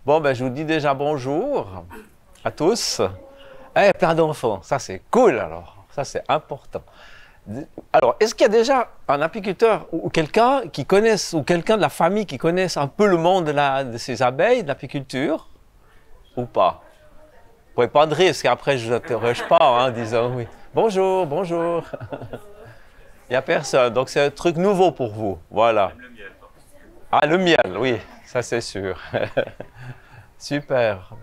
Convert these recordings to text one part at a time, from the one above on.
Bon, ben, je vous dis déjà bonjour à tous. Eh, plein d'enfants, ça c'est cool alors, ça c'est important. Alors, est-ce qu'il y a déjà un apiculteur ou quelqu'un qui connaisse, ou quelqu'un de la famille qui connaisse un peu le monde de ces abeilles, de l'apiculture, ou pas? Vous pouvez pas de rire, parce qu'après je ne t'interroge pas en disant oui. Bonjour, bonjour. Il n'y a personne, donc c'est un truc nouveau pour vous, voilà. Même le miel, par contre. Ah, le miel, oui, ça c'est sûr. Super.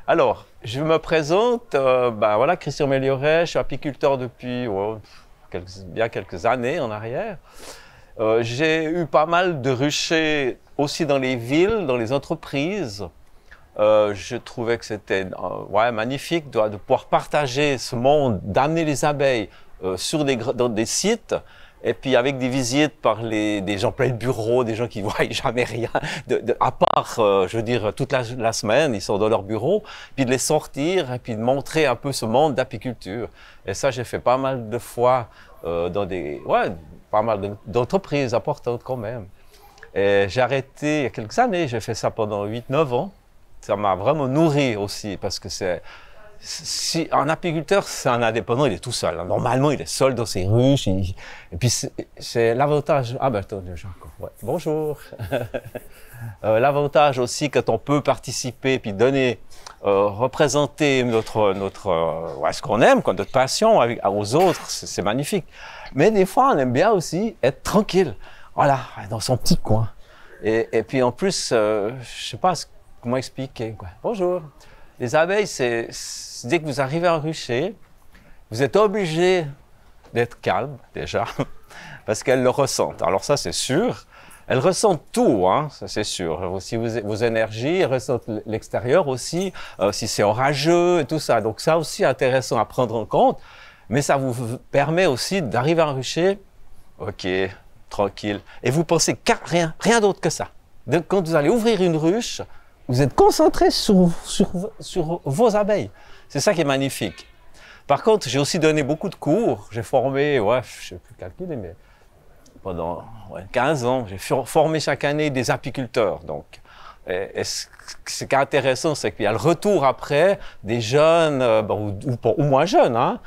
Alors, je me présente, ben voilà, Christian Mélioret, je suis apiculteur depuis bien quelques années en arrière. J'ai eu pas mal de ruchers aussi dans les villes, dans les entreprises. Je trouvais que c'était magnifique de pouvoir partager ce monde, d'amener les abeilles dans des sites, et puis avec des visites par des gens pleins de bureaux, des gens qui ne voient jamais rien, à part, je veux dire, toute la semaine, ils sont dans leur bureau, puis de les sortir, et puis de montrer un peu ce monde d'apiculture. Et ça, j'ai fait pas mal de fois dans pas mal d'entreprises importantes quand même. Et j'ai arrêté il y a quelques années, j'ai fait ça pendant 8-9 ans. Ça m'a vraiment nourri aussi, parce que si un apiculteur, c'est un indépendant, il est tout seul. Normalement, il est seul dans ses ruches. Et puis, c'est l'avantage. Ah ben, attends, déjà, ouais. Bonjour. L'avantage aussi, quand on peut participer, puis donner, représenter ce qu'on aime, notre passion aux autres, c'est magnifique. Mais des fois, on aime bien aussi être tranquille. Voilà, dans son petit coin. Et puis, en plus, je sais pas comment expliquer, quoi. Bonjour. Les abeilles, c'est dès que vous arrivez à un rucher, vous êtes obligé d'être calme, déjà, parce qu'elles le ressentent. Alors ça, c'est sûr. Elles ressentent tout, hein, ça c'est sûr. Aussi vos énergies, elles ressentent l'extérieur aussi, si c'est orageux et tout ça. Donc ça aussi, intéressant à prendre en compte. Mais ça vous permet aussi d'arriver à un rucher, ok, tranquille. Et vous pensez qu'à rien d'autre que ça. Donc, quand vous allez ouvrir une ruche, vous êtes concentré sur vos abeilles. C'est ça qui est magnifique. Par contre, j'ai aussi donné beaucoup de cours. J'ai formé, je ne sais plus calculer, mais pendant 15 ans, j'ai formé chaque année des apiculteurs. Donc, ce qui est intéressant, c'est qu'il y a le retour après des jeunes, ou moins jeunes, hein,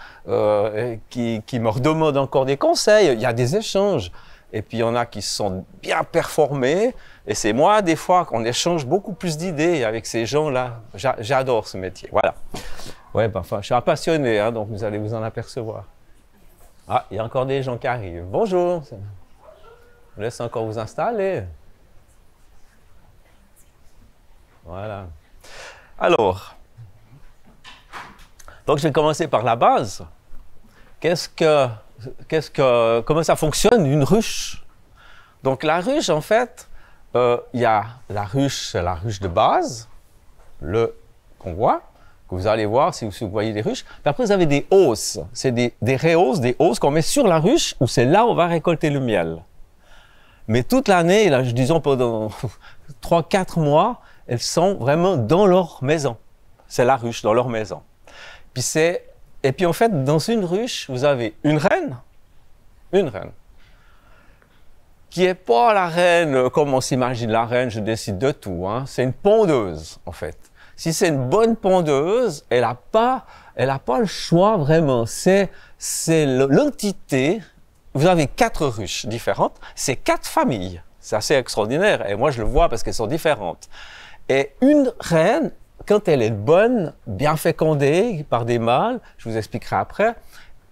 qui me redemandent encore des conseils. Il y a des échanges. Et puis, il y en a qui se sont bien performés. Et c'est moi, des fois, qu'on échange beaucoup plus d'idées avec ces gens-là. J'adore ce métier. Voilà. Ouais, je suis un passionné, hein, donc vous allez vous en apercevoir. Ah, il y a encore des gens qui arrivent. Bonjour. Je vous laisse encore vous installer. Voilà. Alors, donc je vais commencer par la base. Comment ça fonctionne une ruche? Donc la ruche, en fait, il y a la ruche, c'est la ruche de base, qu'on voit, que vous allez voir si vous voyez les ruches. Puis après, vous avez des hausses. C'est des réhausses, des hausses qu'on met sur la ruche, où c'est là où on va récolter le miel. Mais toute l'année, là, disons pendant 3-4 mois, elles sont vraiment dans leur maison. C'est la ruche, dans leur maison. Et puis en fait, dans une ruche, vous avez une reine, qui n'est pas la reine comme on s'imagine la reine, je décide de tout, hein. C'est une pondeuse, en fait. Si c'est une bonne pondeuse, elle n'a pas le choix vraiment. C'est l'entité. Vous avez 4 ruches différentes, c'est 4 familles. C'est assez extraordinaire, et moi je le vois parce qu'elles sont différentes. Et une reine, quand elle est bonne, bien fécondée par des mâles, je vous expliquerai après,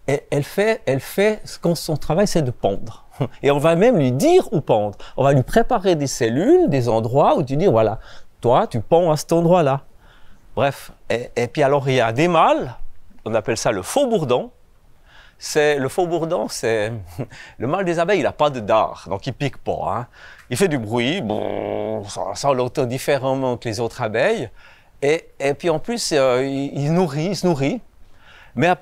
et elle fait son travail, c'est de pondre. Et on va même lui dire où pondre. On va lui préparer des cellules, des endroits où tu dis, voilà, toi, tu ponds à cet endroit-là. Bref. Et puis alors, il y a des mâles, on appelle ça le faux bourdon. Le faux bourdon, c'est le mâle des abeilles, il n'a pas de dard, donc il ne pique pas. Hein. Il fait du bruit, ça l'entend différemment que les autres abeilles. Et puis en plus, il se nourrit. Mais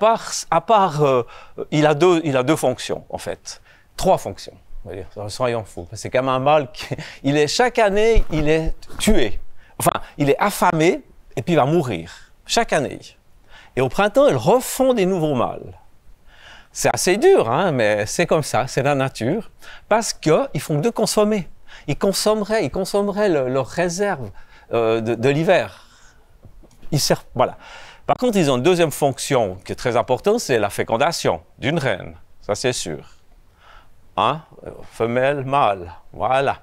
il a deux fonctions, en fait. 3 fonctions, on va dire, soyons fous. C'est comme un mâle chaque année, il est tué. Enfin, il est affamé et puis il va mourir. Chaque année. Et au printemps, ils refont des nouveaux mâles. C'est assez dur, hein, mais c'est comme ça, c'est la nature. Parce qu'ils font que de consommer. Ils consommeraient leurs réserves de l'hiver. Ils servent, voilà. Par contre, ils ont une deuxième fonction qui est très importante, c'est la fécondation d'une reine. Ça, c'est sûr. Hein? Femelle, mâle. Voilà.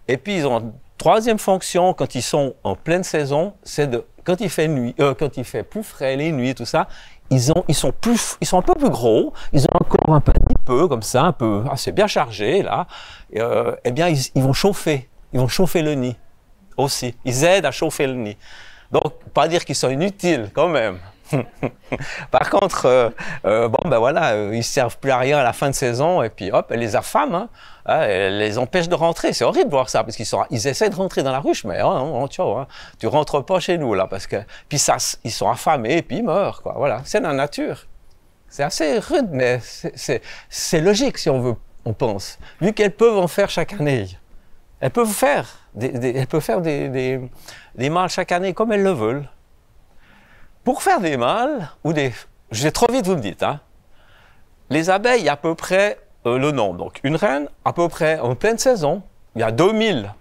Et puis, ils ont une troisième fonction quand ils sont en pleine saison, c'est quand il fait nuit, quand il fait plus frais, les nuits, tout ça, ils sont un peu plus gros, ils ont encore un petit peu, comme ça, un peu, c'est bien chargé, là. Eh bien, ils vont chauffer le nid aussi. Ils aident à chauffer le nid. Donc, pas dire qu'ils sont inutiles, quand même. Par contre, bon, ben voilà, ils servent plus à rien à la fin de saison, et puis hop, elles les affament, hein, elles les empêchent de rentrer. C'est horrible de voir ça, parce qu'ils essaient de rentrer dans la ruche, mais tu rentres pas chez nous, là, parce que, puis ça, ils sont affamés, et puis ils meurent, quoi. Voilà, c'est la nature. C'est assez rude, mais c'est logique, si on pense. Vu qu'elles peuvent en faire chaque année. Elles peuvent faire des mâles chaque année comme elles le veulent. Pour faire des mâles, je vais trop vite, vous me dites, hein. Les abeilles, il y a à peu près le nombre. Donc, une reine, à peu près en pleine saison, il y a 2000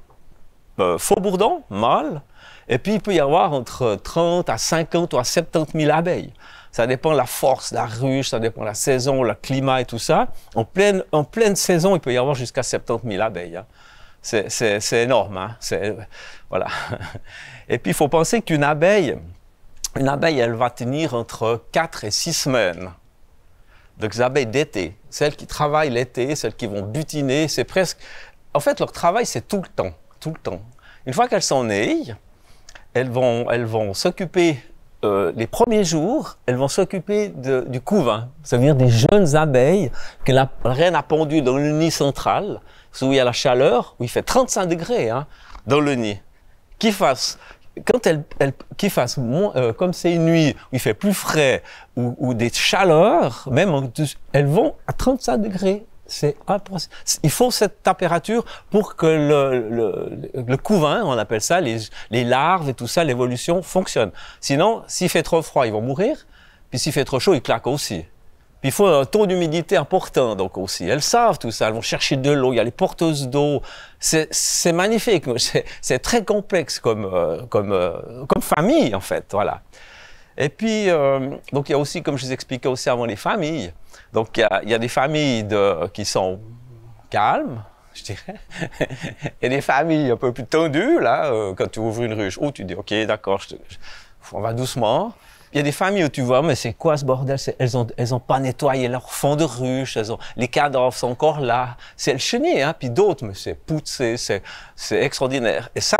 faux-bourdons, mâles, et puis il peut y avoir entre 30 à 50 ou à 70 000 abeilles. Ça dépend de la force de la ruche, ça dépend de la saison, le climat et tout ça. En pleine saison, il peut y avoir jusqu'à 70 000 abeilles, hein. C'est énorme, hein. Voilà. Et puis, il faut penser qu'une abeille, elle va tenir entre 4 et 6 semaines. Donc, les abeilles d'été, celles qui travaillent l'été, celles qui vont butiner, c'est presque... En fait, leur travail, c'est tout le temps, tout le temps. Une fois qu'elles sont nées, elles vont s'occuper, les premiers jours, elles vont s'occuper du couvain. Ça veut dire des jeunes abeilles que la reine a pondues dans le nid central, où il y a la chaleur, où il fait 35 degrés, hein, dans le nid. Comme c'est une nuit où il fait plus frais, ou des chaleurs, même, elles vont à 35 degrés. Il faut cette température pour que le couvain, on appelle ça, les larves et tout ça, l'évolution fonctionne. Sinon, s'il fait trop froid, ils vont mourir, puis s'il fait trop chaud, ils claquent aussi. Puis il faut un taux d'humidité important, donc aussi. Elles savent tout ça, elles vont chercher de l'eau, il y a les porteuses d'eau. C'est magnifique, c'est très complexe comme famille, en fait, voilà. Et puis, donc il y a aussi, comme je vous expliquais aussi avant, les familles. Donc il y a des familles qui sont calmes, je dirais. Il y a des familles un peu plus tendues, là, quand tu ouvres une ruche, où tu dis, OK, d'accord, on va doucement. Il y a des familles où tu vois, mais c'est quoi ce bordel? Elles ont pas nettoyé leur fond de ruche, les cadavres sont encore là. C'est le chenille, hein, puis d'autres, mais c'est poussé, c'est extraordinaire. Et ça,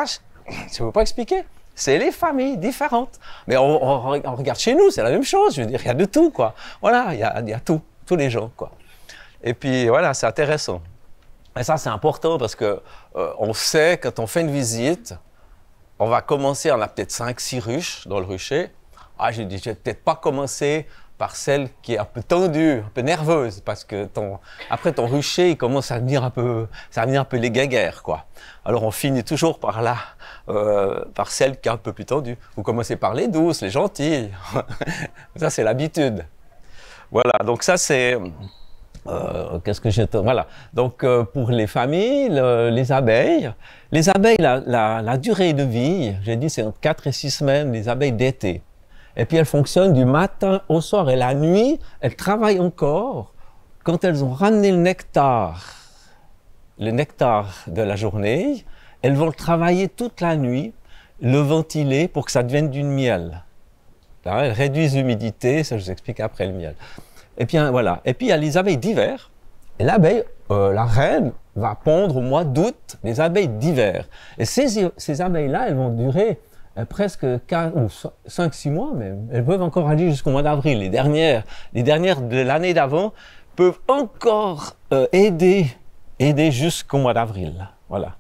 je ne peux pas expliquer. C'est les familles différentes. Mais on regarde chez nous, c'est la même chose. Je veux dire, il y a de tout, quoi. Voilà, il y a tout, tous les gens, quoi. Et puis, voilà, c'est intéressant. Et ça, c'est important parce que on sait, quand on fait une visite, on va commencer, on a peut-être 5-6 ruches dans le rucher. Ah, j'ai dit, je vais peut-être pas commencer par celle qui est un peu tendue, un peu nerveuse, parce que après ton rucher, il commence à venir un peu les guéguerres, quoi. Alors on finit toujours par là, par celle qui est un peu plus tendue. Vous commencez par les douces, les gentilles. Ça, c'est l'habitude. Voilà, donc ça, c'est... Voilà. Donc, pour les familles, les abeilles, la durée de vie, j'ai dit, c'est entre 4 et 6 semaines, les abeilles d'été. Et puis, elles fonctionnent du matin au soir. Et la nuit, elles travaillent encore quand elles ont ramené le nectar de la journée. Elles vont le travailler toute la nuit, le ventiler pour que ça devienne du miel. Là, elles réduisent l'humidité, ça je vous explique après le miel. Et bien, voilà. Et puis, il y a les abeilles d'hiver. Et l'abeille, la reine, va pondre au mois d'août les abeilles d'hiver. Et ces abeilles-là, elles vont durer presque 5-6 mois même. Elles peuvent encore aller jusqu'au mois d'avril. Les dernières de l'année d'avant peuvent encore aider jusqu'au mois d'avril. Voilà.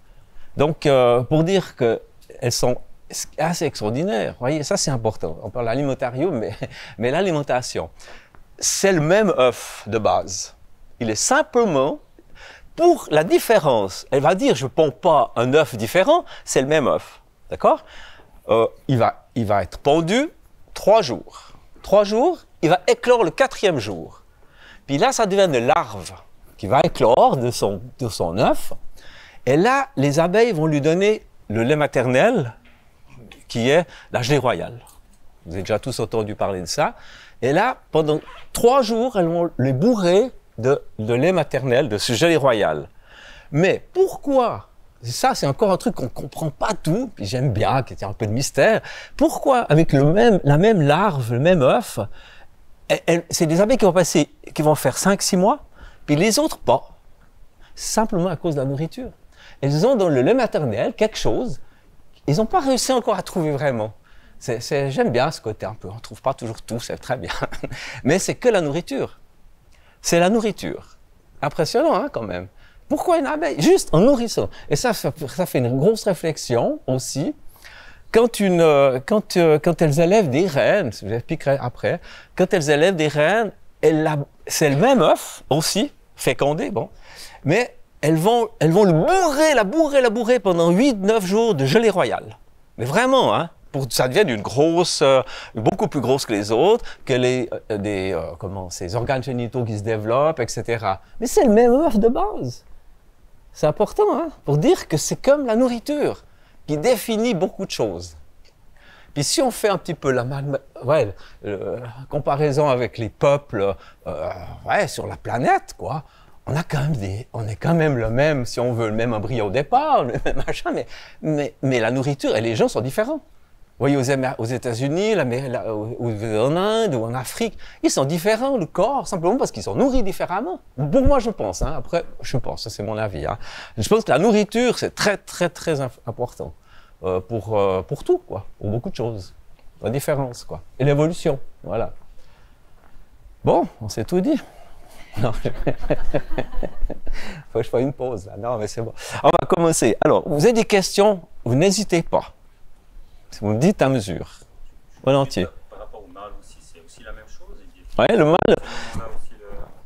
Donc, pour dire qu'elles sont assez extraordinaires. Vous voyez, ça c'est important. On parle de l'alimentarium, mais l'alimentation, c'est le même œuf de base. Il est simplement, pour la différence, elle va dire, je ne ponds pas un œuf différent, c'est le même œuf. D'accord? Il va être pondu 3 jours. 3 jours, il va éclore le 4e jour. Puis là, ça devient une larve qui va éclore de son œuf. Et là, les abeilles vont lui donner le lait maternel qui est la gelée royale. Vous avez déjà tous entendu parler de ça. Et là, pendant 3 jours, elles vont les bourrer de lait maternel, de ce gelée royale. Mais pourquoi? Ça, c'est encore un truc qu'on ne comprend pas tout, puis j'aime bien, qu'il y ait un peu de mystère. Pourquoi, avec la même larve, le même œuf, c'est des abeilles qui vont faire 5-6 mois, puis les autres pas. Simplement à cause de la nourriture. Elles ont dans le lait maternel quelque chose, ils n'ont pas réussi encore à trouver vraiment. J'aime bien ce côté un peu, on ne trouve pas toujours tout, c'est très bien. Mais c'est que la nourriture. C'est la nourriture. Impressionnant, hein, quand même. Pourquoi une abeille? Juste en nourrissant. Et ça fait une grosse réflexion aussi. Quand elles élèvent des reines, je vous expliquerai après, quand elles élèvent des reines, c'est le même œuf aussi, fécondé, bon, mais elles vont la bourrer pendant 8-9 jours de gelée royale. Mais vraiment, hein, ça devient une grosse, beaucoup plus grosse que les autres, que ces organes génitaux qui se développent, etc. Mais c'est le même œuf de base. C'est important, hein, pour dire que c'est comme la nourriture, qui définit beaucoup de choses. Puis si on fait un petit peu la comparaison avec les peuples sur la planète, quoi, on est quand même le même, si on veut, le même embryon au départ, le même machin, mais la nourriture et les gens sont différents. Vous voyez, aux États-Unis, en Inde ou en Afrique, ils sont différents, le corps, simplement parce qu'ils sont nourris différemment. Pour moi, je pense. Hein, après, je pense, c'est mon avis. Hein. Je pense que la nourriture, c'est très, très, très important pour tout, quoi, pour beaucoup de choses. La différence, quoi. Et l'évolution, voilà. Bon, on s'est tout dit. Non, faut que je fasse une pause, là. Non, mais c'est bon. On va commencer. Alors, vous avez des questions, vous n'hésitez pas. Si vous me dites à mesure, volontiers. Par rapport au mâle aussi, c'est aussi la même chose. Oui,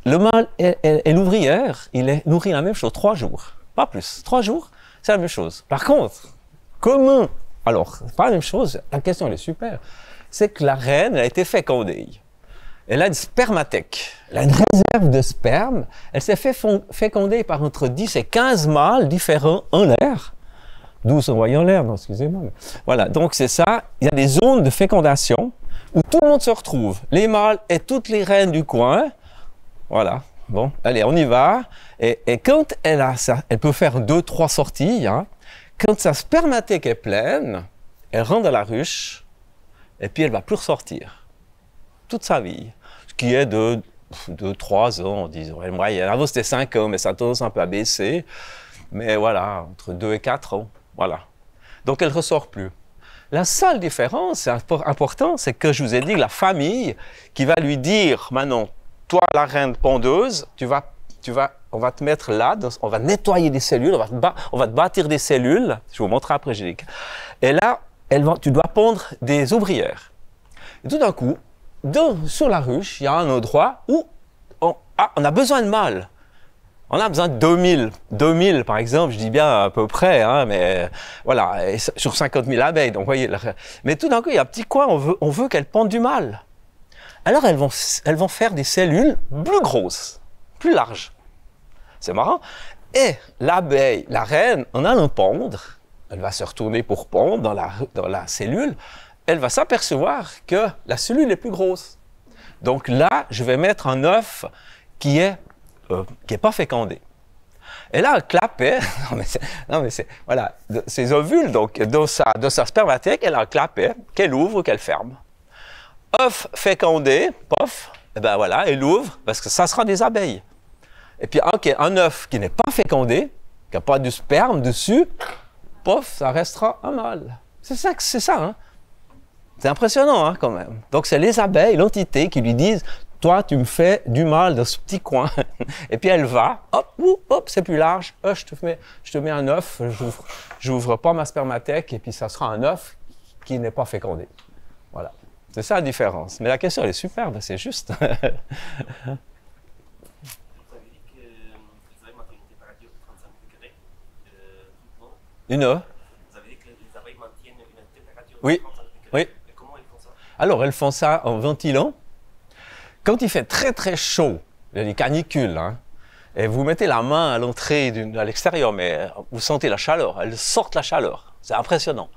le mâle est l'ouvrière, il nourrit la même chose, 3 jours, pas plus. 3 jours, c'est la même chose. Par contre, comment? Alors, c'est pas la même chose, la question elle est super. C'est que la reine, elle a été fécondée. Elle a une spermathèque, elle a une réserve de sperme, elle s'est fait féconder par entre 10 et 15 mâles différents en l'air. 12 envoyés en l'air, non, excusez-moi. Mais... Voilà, donc c'est ça. Il y a des zones de fécondation où tout le monde se retrouve. Les mâles et toutes les reines du coin. Voilà, bon, allez, on y va. Et quand elle peut faire 2-3 sorties, hein, quand sa spermathèque est pleine, elle rentre dans la ruche et puis elle ne va plus ressortir. Toute sa vie. Ce qui est de 3 ans, disons. Et moyenne. Avant, c'était 5 ans, mais ça a tendance un peu à baisser. Mais voilà, entre 2 et 4 ans. Voilà. Donc, elle ne ressort plus. La seule différence, c'est important, c'est que je vous ai dit que la famille qui va lui dire, maintenant, toi, la reine pondeuse, on va te mettre là, on va nettoyer des cellules, on va te bâtir des cellules, je vous montrerai après, Angélique. Et là, tu dois pondre des ouvrières. Et tout d'un coup, sur la ruche, il y a un endroit où on a besoin de mâles. On a besoin de 2000 par exemple, je dis bien à peu près, hein, mais voilà, sur 50 000 abeilles. Donc, voyez, mais tout d'un coup, il y a un petit coin, on veut qu'elles pondent du mâle. Alors, elles vont faire des cellules plus grosses, plus larges. C'est marrant. Et l'abeille, la reine, en allant pondre, elle va se retourner pour pondre dans la cellule, elle va s'apercevoir que la cellule est plus grosse. Donc là, je vais mettre un œuf qui est pas fécondé. Et là, elle clapet, voilà, ses ovules, donc, dans sa spermathèque, elle a un clapet qu'elle ouvre ou qu'elle ferme. œuf fécondé, pof, et ben voilà, elle ouvre, parce que ça sera des abeilles. Et puis un œuf qui n'est pas fécondé, qui n'a pas de sperme dessus, pof, ça restera un mâle. C'est ça, hein. C'est impressionnant, hein, quand même. Donc, c'est les abeilles, l'entité, qui lui disent « Toi, tu me fais du mal dans ce petit coin. » Et puis, elle va, hop, c'est plus large. Je te mets un œuf, j'ouvre pas ma spermathèque, et puis ça sera un œuf qui n'est pas fécondé. Voilà. C'est ça la différence. Mais la question, elle est superbe, c'est juste. Vous avez dit que les abeilles maintiennent une température de 35 degrés tout le temps. Vous avez dit que les abeilles maintiennent une température de 35 degrés. Oui. Et comment elles font ça? Alors, elles font ça en ventilant. Quand il fait très très chaud, il y a des canicules, hein, et vous mettez la main à l'entrée, à l'extérieur, mais vous sentez la chaleur, elles sortent la chaleur. C'est impressionnant.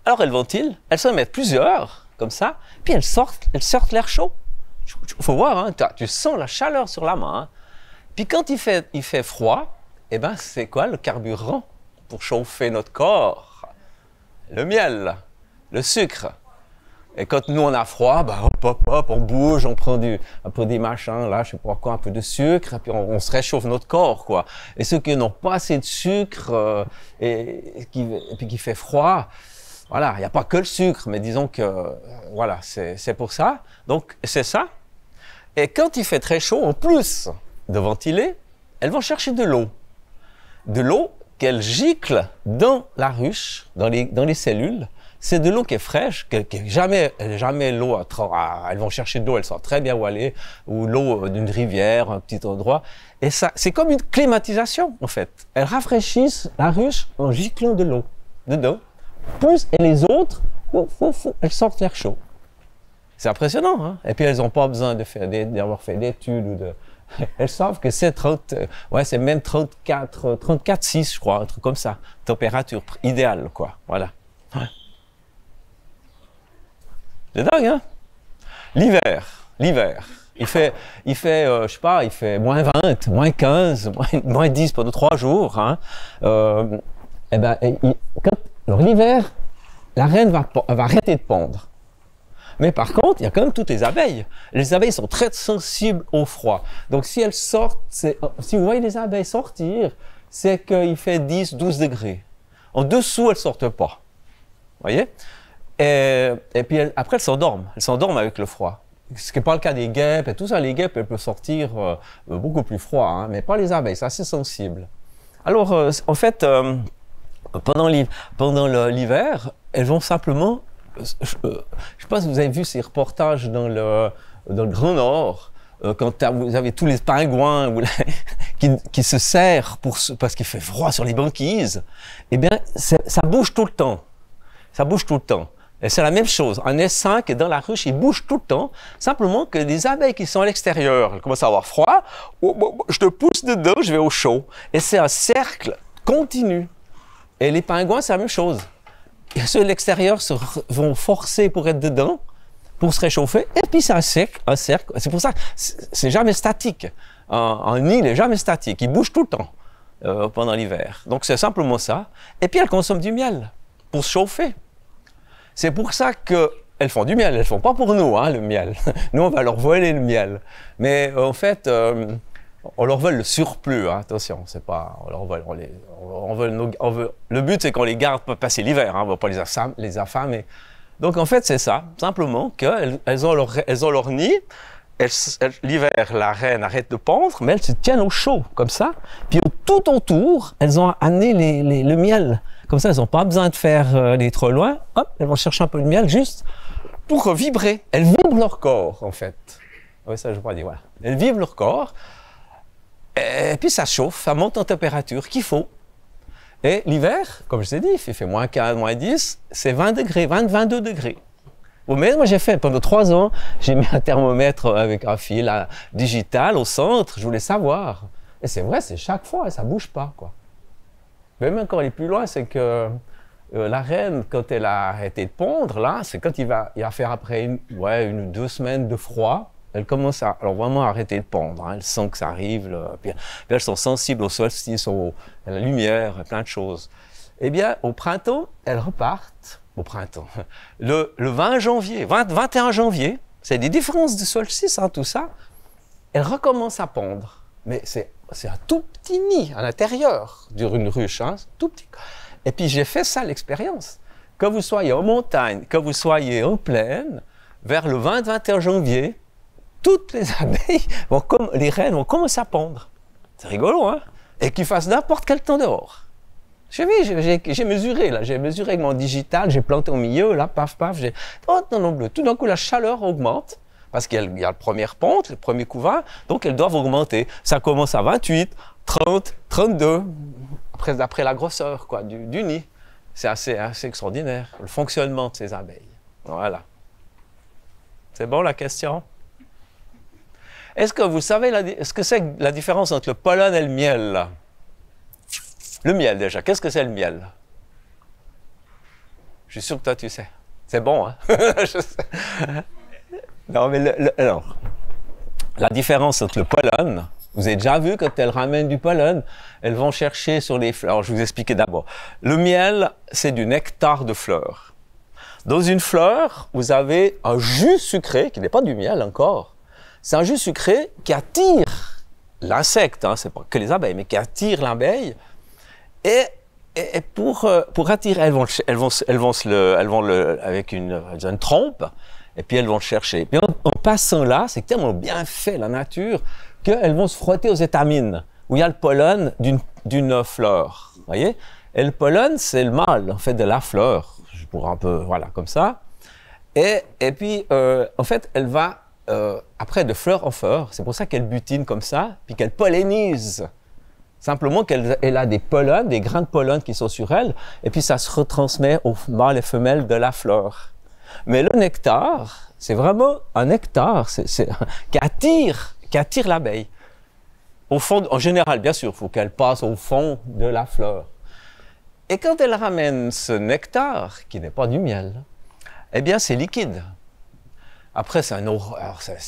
Alors elles ventilent, elles se mettent plusieurs, comme ça, puis elles sortent l'air chaud. Il faut voir, hein, tu sens la chaleur sur la main. Hein. Puis quand il fait froid, eh ben, c'est quoi le carburant pour chauffer notre corps? Le miel, le sucre. Et quand nous on a froid, bah, hop, on bouge, on prend un peu des machins, là, je sais pas quoi, un peu de sucre, et puis on se réchauffe notre corps, quoi. Et ceux qui n'ont pas assez de sucre et puis qui fait froid, voilà, il n'y a pas que le sucre, mais disons que, voilà, c'est pour ça. Donc, c'est ça. Et quand il fait très chaud, en plus de ventiler, elles vont chercher de l'eau. De l'eau qu'elles giclent dans la ruche, dans les cellules. C'est de l'eau qui est fraîche, jamais l'eau elles vont chercher de l'eau, elles savent très bien où aller, ou l'eau d'une rivière, un petit endroit. Et ça, c'est comme une climatisation, en fait. Elles rafraîchissent la ruche en giclant de l'eau dedans. Plus, et les autres, elles sortent l'air chaud. C'est impressionnant, hein? Et puis elles n'ont pas besoin d'avoir fait d'études ou de... Elles savent que c'est c'est même 34,6, je crois, un truc comme ça. Température idéale, quoi. Voilà. Ouais. C'est dingue, hein? L'hiver. Il fait, je sais pas, il fait moins 20, moins 15, moins 10 pendant 3 jours, hein? Alors l'hiver, la reine va arrêter de pondre. Mais par contre, il y a quand même toutes les abeilles. Les abeilles sont très sensibles au froid. Donc si elles sortent, si vous voyez les abeilles sortir, c'est qu'il fait 10, 12 degrés. En dessous, elles ne sortent pas. Vous voyez? Et puis après, elles s'endorment. Elles s'endorment avec le froid. Ce qui n'est pas le cas des guêpes et tout ça. Les guêpes, elles peuvent sortir beaucoup plus froid, hein, mais pas les abeilles. C'est assez sensible. Alors, en fait, pendant l'hiver, elles vont simplement... je ne sais pas si vous avez vu ces reportages dans le Grand Nord, quand vous avez tous les pingouins qui se serrent parce qu'il fait froid sur les banquises. Eh bien, ça bouge tout le temps. Ça bouge tout le temps. Et c'est la même chose. Un S5 est dans la ruche, il bouge tout le temps. Simplement que les abeilles qui sont à l'extérieur, elles commencent à avoir froid. Je te pousse dedans, je vais au chaud. Et c'est un cercle continu. Et les pingouins, c'est la même chose. Ceux de l'extérieur vont forcer pour être dedans, pour se réchauffer, et puis c'est un cercle. C'est pour ça que c'est jamais statique. Un nid n'est jamais statique, il bouge tout le temps pendant l'hiver. Donc c'est simplement ça. Et puis elles consomment du miel pour se chauffer. C'est pour ça qu'elles font du miel, elles ne font pas pour nous, hein, le miel. Nous, on va leur voler le miel. Mais en fait, on leur vole le surplus, hein, attention, c'est pas, on leur vole, le but c'est qu'on les garde pour passer l'hiver, hein, on ne va pas les affamer. Donc en fait c'est ça, simplement qu'elles ont leur nid, l'hiver la reine arrête de pondre, mais elles se tiennent au chaud, comme ça, puis tout autour, elles ont amené le miel, comme ça elles n'ont pas besoin de faire aller trop loin, hop, elles vont chercher un peu de miel juste pour vibrer, elles vibrent leur corps en fait. Oui ça je pourrais dire, voilà, elles vibrent leur corps, et puis ça chauffe, ça monte en température qu'il faut. Et l'hiver, comme je t'ai dit, il fait moins 15, moins 10, c'est 20 degrés, 22 degrés. Mais moi j'ai fait, pendant 3 ans, j'ai mis un thermomètre avec un fil digital au centre, je voulais savoir. Et c'est vrai, c'est chaque fois, et ça ne bouge pas, quoi. Même encore aller plus loin, c'est que la reine, quand elle a arrêté de pondre, là, c'est quand il va faire après 1 ou 2 semaines de froid, elles commencent alors vraiment à arrêter de pondre, hein. Elles sentent que ça arrive, puis elles sont sensibles au solstice, à la lumière, à plein de choses. Eh bien, au printemps, elles repartent, au printemps, le 20 janvier, 21 janvier, c'est des différences de solstice, hein, tout ça, elles recommencent à pondre. Mais c'est un tout petit nid à l'intérieur d'une ruche, hein, tout petit. Et puis j'ai fait ça, l'expérience. Que vous soyez en montagne, que vous soyez en plaine, vers le 20-21 janvier, toutes les abeilles, les reines vont commencer à pondre. C'est rigolo, hein? Et qu'ils fassent n'importe quel temps dehors. J'ai mesuré, là, j'ai mesuré avec mon digital, j'ai planté au milieu, là, paf, paf, tout d'un coup, la chaleur augmente, parce qu'il y a la première ponte, le premier couvain, donc elles doivent augmenter. Ça commence à 28, 30, 32, d'après la grosseur, quoi, du nid. C'est assez extraordinaire, le fonctionnement de ces abeilles. Voilà. C'est bon, la question? Est-ce que vous savez ce que c'est la différence entre le pollen et le miel, là? Le miel, déjà. Qu'est-ce que c'est le miel? Je suis sûr que toi, tu sais. C'est bon, hein? Je sais. Non, mais alors, la différence entre le pollen, vous avez déjà vu quand elles ramènent du pollen, elles vont chercher sur les fleurs. Alors, je vais vous expliquer d'abord. Le miel, c'est du nectar de fleurs. Dans une fleur, vous avez un jus sucré, qui n'est pas du miel encore. C'est un jus sucré qui attire l'insecte, hein, c'est pas que les abeilles, mais qui attire l'abeille. Et pour attirer, elles vont avec une trompe, et puis elles vont le chercher. Mais en passant là, c'est tellement bien fait la nature qu'elles vont se frotter aux étamines, où il y a le pollen d'une fleur. Vous voyez? Et le pollen, c'est le mâle, en fait, de la fleur. Je pourrais un peu, voilà, comme ça. Et puis, en fait, elle va, après, de fleur en fleur, c'est pour ça qu'elle butine comme ça, puis qu'elle pollinise. Simplement qu'elle a des pollens, des grains de pollen qui sont sur elle, et puis ça se retransmet aux mâles et femelles de la fleur. Mais le nectar, c'est vraiment un nectar qui attire l'abeille. Au fond, en général, bien sûr, il faut qu'elle passe au fond de la fleur. Et quand elle ramène ce nectar, qui n'est pas du miel, eh bien, c'est liquide. Après, c'est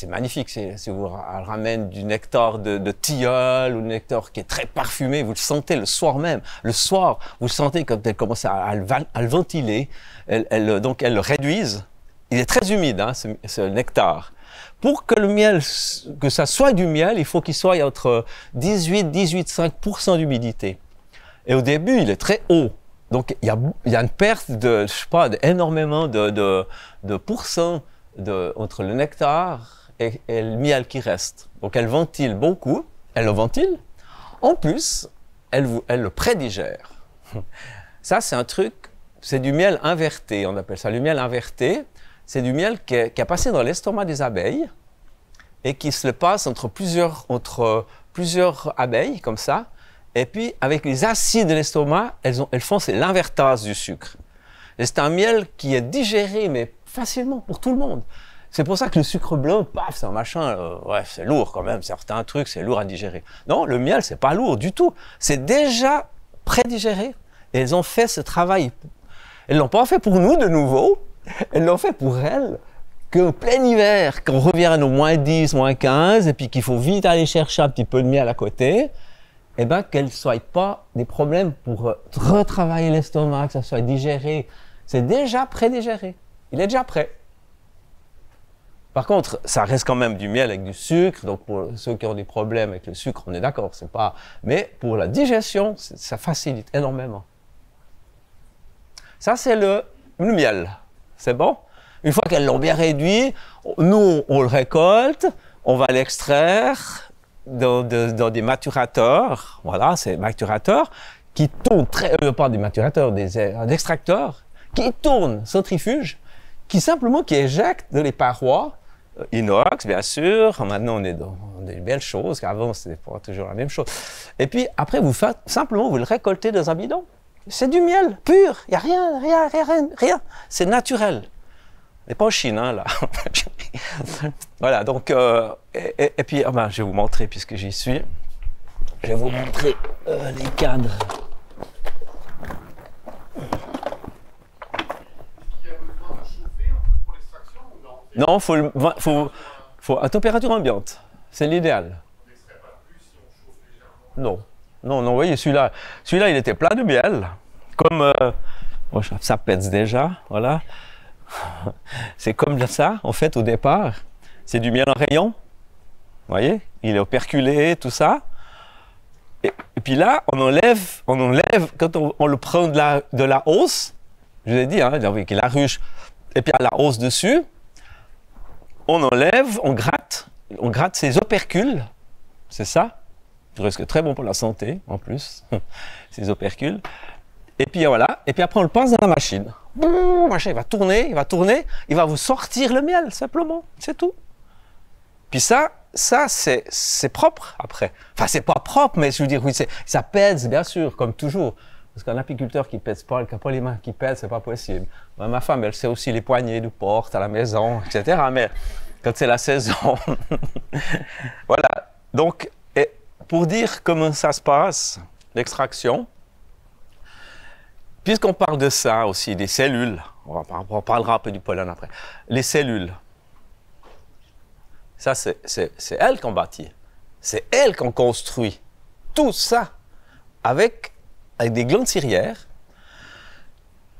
magnifique, si vous ramène du nectar de tilleul ou du nectar qui est très parfumé, vous le sentez le soir même. Le soir, vous le sentez quand elle commence à le ventiler, donc elle le réduise. Il est très humide, hein, ce nectar. Pour que le miel, que ça soit du miel, il faut qu'il soit entre 18,5% d'humidité. Et au début, il est très haut. Donc, il y a une perte de, je sais pas, énormément de pourcents entre le nectar et le miel qui reste. Donc, elle ventile beaucoup. Elle le ventile. En plus, elle le prédigère. Ça, c'est un truc, c'est du miel inverté. On appelle ça le miel inverté. C'est du miel qui a passé dans l'estomac des abeilles et qui se le passe entre plusieurs abeilles, comme ça. Et puis, avec les acides de l'estomac, elles font l'invertase du sucre. Et c'est un miel qui est digéré, mais facilement pour tout le monde. C'est pour ça que le sucre blanc, paf, c'est un machin, ouais, c'est lourd quand même, certains trucs, c'est lourd à digérer. Non, le miel, c'est pas lourd du tout. C'est déjà prédigéré. Et elles ont fait ce travail. Elles l'ont pas fait pour nous de nouveau, elles l'ont fait pour elles, qu'en plein hiver, qu'on revient à nos moins 10, moins 15, et puis qu'il faut vite aller chercher un petit peu de miel à côté, eh bien, qu'elles ne soient pas des problèmes pour retravailler l'estomac, que ça soit digéré. C'est déjà prédigéré. Il est déjà prêt. Par contre, ça reste quand même du miel avec du sucre. Donc, pour ceux qui ont des problèmes avec le sucre, on est d'accord, c'est pas. Mais pour la digestion, ça facilite énormément. Ça, c'est le miel. C'est bon? Une fois qu'elles l'ont bien réduit, nous, on le récolte, on va l'extraire dans des maturateurs. Voilà, c'est maturateurs qui tournent pas des maturateurs, des extracteurs qui tournent, centrifuges, qui éjectent dans les parois, inox, bien sûr. Maintenant, on est dans des belles choses, qu'avant, c'était pas toujours la même chose. Et puis, après, vous le récoltez dans un bidon. C'est du miel pur. Il n'y a rien. C'est naturel. On n'est pas en Chine, hein, là. Voilà, donc, et puis, je vais vous montrer, puisque j'y suis. Je vais vous montrer les cadres. Non, faut à température ambiante. C'est l'idéal. On n'extrait pas plus si on chauffe légèrement. Non, vous voyez, celui-là, il était plein de miel. Comme, ça pète déjà, voilà. C'est comme ça, en fait, au départ. C'est du miel en rayon. Vous voyez, il est operculé, tout ça. Et puis là, on enlève quand on le prend de la hausse. Je vous ai dit, hein, avec la ruche, et puis à la hausse dessus. On enlève, on gratte ces opercules, c'est ça, c'est très bon pour la santé, en plus, ces opercules. Et puis voilà, et puis après on le passe dans la machine. La machine, il va tourner, il va vous sortir le miel, simplement, c'est tout. Puis ça c'est propre, après. Enfin, c'est pas propre, mais je veux dire, oui, ça pèse, bien sûr, comme toujours. Parce qu'un apiculteur qui pèse pas, qui n'a pas les mains qui pèsent, c'est pas possible. Ma femme, elle sait aussi les poignées de porte à la maison, etc. Mais quand c'est la saison, voilà. Donc, pour dire comment ça se passe, l'extraction, puisqu'on parle de ça aussi, des cellules, On parlera un peu du pollen après. Les cellules. Ça, c'est elles qu'on bâtit. C'est elles qu'on construit. Tout ça avec des glandes ciliaires.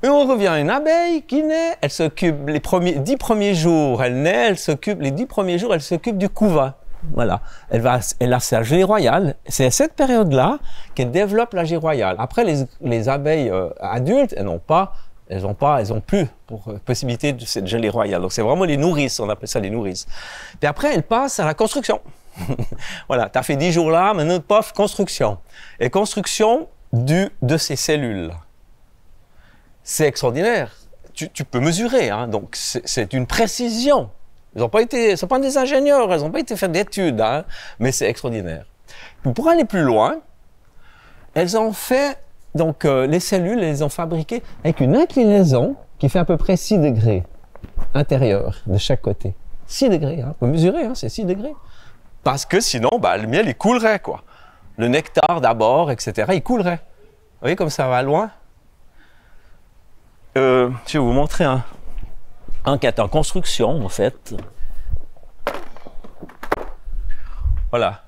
Et on revient à une abeille qui naît. Elle s'occupe les 10 premiers jours, elle naît, les 10 premiers jours, elle s'occupe du couvain. Voilà. Elle a sa gelée royale. C'est à cette période-là qu'elle développe la gelée royale. Après, les abeilles adultes, elles ont plus possibilité de cette gelée royale. Donc, c'est vraiment les nourrices, on appelle ça les nourrices. Puis après, elles passent à la construction. Voilà, tu as fait 10 jours là, maintenant, pof, construction. Et construction de ces cellules. C'est extraordinaire. Tu peux mesurer, hein, donc c'est une précision. Ils n'ont pas été, ce ne sont pas des ingénieurs, ils n'ont pas été faire d'études, hein, mais c'est extraordinaire. Puis pour aller plus loin, elles ont fait, donc les cellules, elles les ont fabriquées avec une inclinaison qui fait à peu près 6 degrés intérieur de chaque côté. 6 degrés, hein, on peut mesurer, hein, c'est 6 degrés. Parce que sinon, le miel, il coulerait, quoi. Le nectar d'abord, etc., il coulerait. Vous voyez comme ça va loin? Je vais vous montrer un qui est en construction, en fait. Voilà.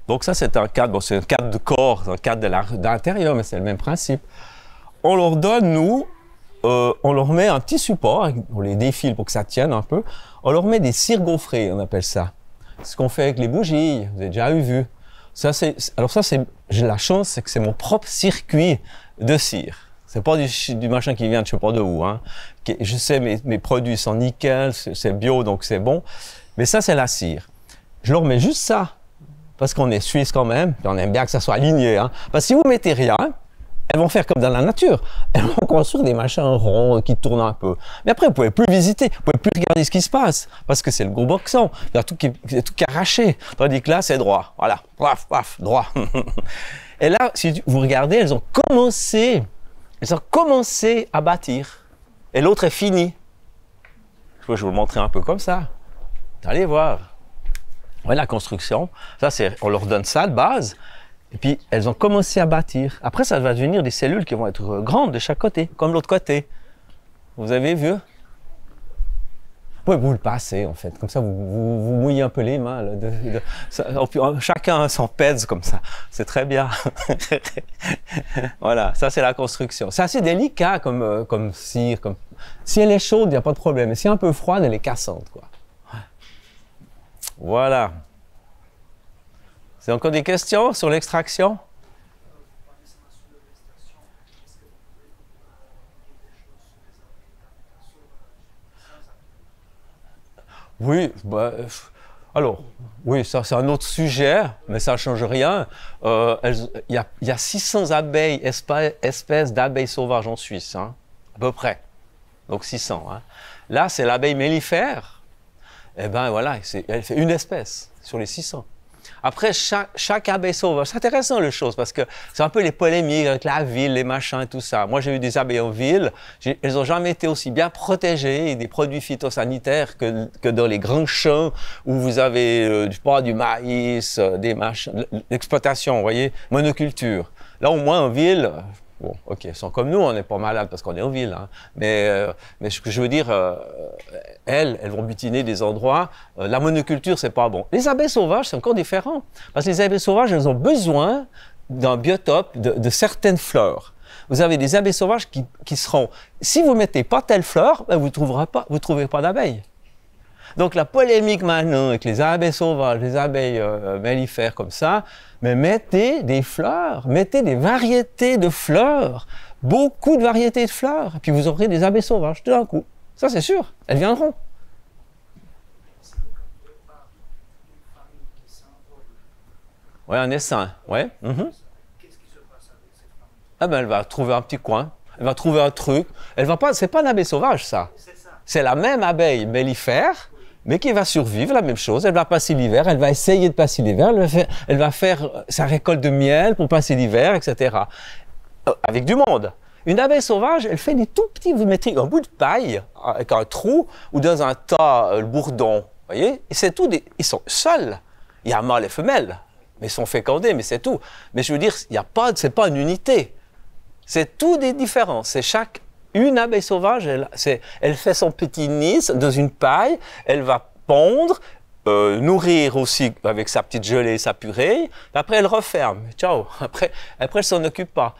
Donc ça, c'est un cadre, c'est un cadre de corps, un cadre de l'intérieur, mais c'est le même principe. On leur donne, nous, on leur met un petit support, on les défile pour que ça tienne un peu. On leur met des cires gaufrées, on appelle ça. Ce qu'on fait avec les bougies, vous avez déjà vu. J'ai la chance, c'est que c'est mon propre circuit de cire. C'est pas du machin qui vient de je sais pas de où. Hein. Je sais, mes produits sont nickel, c'est bio, donc c'est bon. Mais ça, c'est la cire. Je leur mets juste ça, parce qu'on est suisse quand même, puis on aime bien que ça soit aligné. Hein. Parce que si vous mettez rien, elles vont faire comme dans la nature. Elles vont construire des machins ronds qui tournent un peu. Mais après, vous pouvez plus visiter, vous pouvez plus regarder ce qui se passe, parce que c'est le gros boxon. Il y a tout qui est arraché. Tandis que là, c'est droit. Voilà, paf, paf, droit. Et là, si vous regardez, elles ont commencé à bâtir. Et l'autre est fini. Je vais vous le montrer un peu comme ça. Allez voir. Voilà la construction. Ça, on leur donne ça de base. Et puis, elles ont commencé à bâtir. Après, ça va devenir des cellules qui vont être grandes de chaque côté, comme l'autre côté. Vous avez vu? Oui, vous le passez, en fait. Comme ça, vous mouillez un peu les mains. Là, chacun s'en pèse comme ça. C'est très bien. Voilà, ça, c'est la construction. C'est assez délicat comme cire. Si elle est chaude, il n'y a pas de problème. Mais si elle est un peu froide, elle est cassante, quoi. Voilà. C'est encore des questions sur l'extraction? Oui, alors, oui, ça c'est un autre sujet, mais ça ne change rien. Il y a 600 abeilles, espèces d'abeilles sauvages en Suisse, hein, à peu près. Donc 600. Hein. Là, c'est l'abeille mellifère. Eh bien, voilà, elle fait une espèce sur les 600. Après, chaque abeille sauvage, c'est intéressant les choses parce que c'est un peu les polémiques avec la ville, les machins et tout ça. Moi, j'ai eu des abeilles en ville, elles n'ont jamais été aussi bien protégées des produits phytosanitaires que dans les grands champs où vous avez du maïs, des machins, l'exploitation, vous voyez, monoculture. Là, au moins en ville, bon, ok, elles sont comme nous, on n'est pas malades parce qu'on est en ville, hein. Mais ce que je veux dire, elles vont butiner des endroits. La monoculture, c'est pas bon. Les abeilles sauvages, c'est encore différent. Parce que les abeilles sauvages, elles ont besoin d'un biotope, de certaines fleurs. Vous avez des abeilles sauvages qui seront... Si vous ne mettez pas telle fleur, vous ne trouverez pas d'abeilles. Donc la polémique maintenant avec les abeilles sauvages, les abeilles mellifères comme ça, mais mettez des fleurs, mettez des variétés de fleurs, beaucoup de variétés de fleurs, et puis vous aurez des abeilles sauvages tout d'un coup. Ça c'est sûr, elles viendront. Oui, un essaim, ouais. Qu'est-ce qui se passe avec cette femme? Ah ben elle va trouver un petit coin, elle va trouver un truc. Elle va pas, c'est pas une abeille sauvage ça. C'est la même abeille mellifère, mais qui va survivre, la même chose. Elle va passer l'hiver, elle va essayer de passer l'hiver, elle va faire sa récolte de miel pour passer l'hiver, etc. Avec du monde. Une abeille sauvage, elle fait des tout petits, vous mettez un bout de paille avec un trou ou dans un tas, le bourdon, vous voyez? Et c'est tout, ils sont seuls. Il y a mâle et femelle, mais ils sont fécondés, mais c'est tout. Mais je veux dire, c'est pas une unité. C'est tout des différences. C'est chaque une abeille sauvage, elle fait son petit nid dans une paille, elle va pondre, nourrir aussi avec sa petite gelée, sa purée, après elle referme. Ciao. Après elle s'en occupe pas.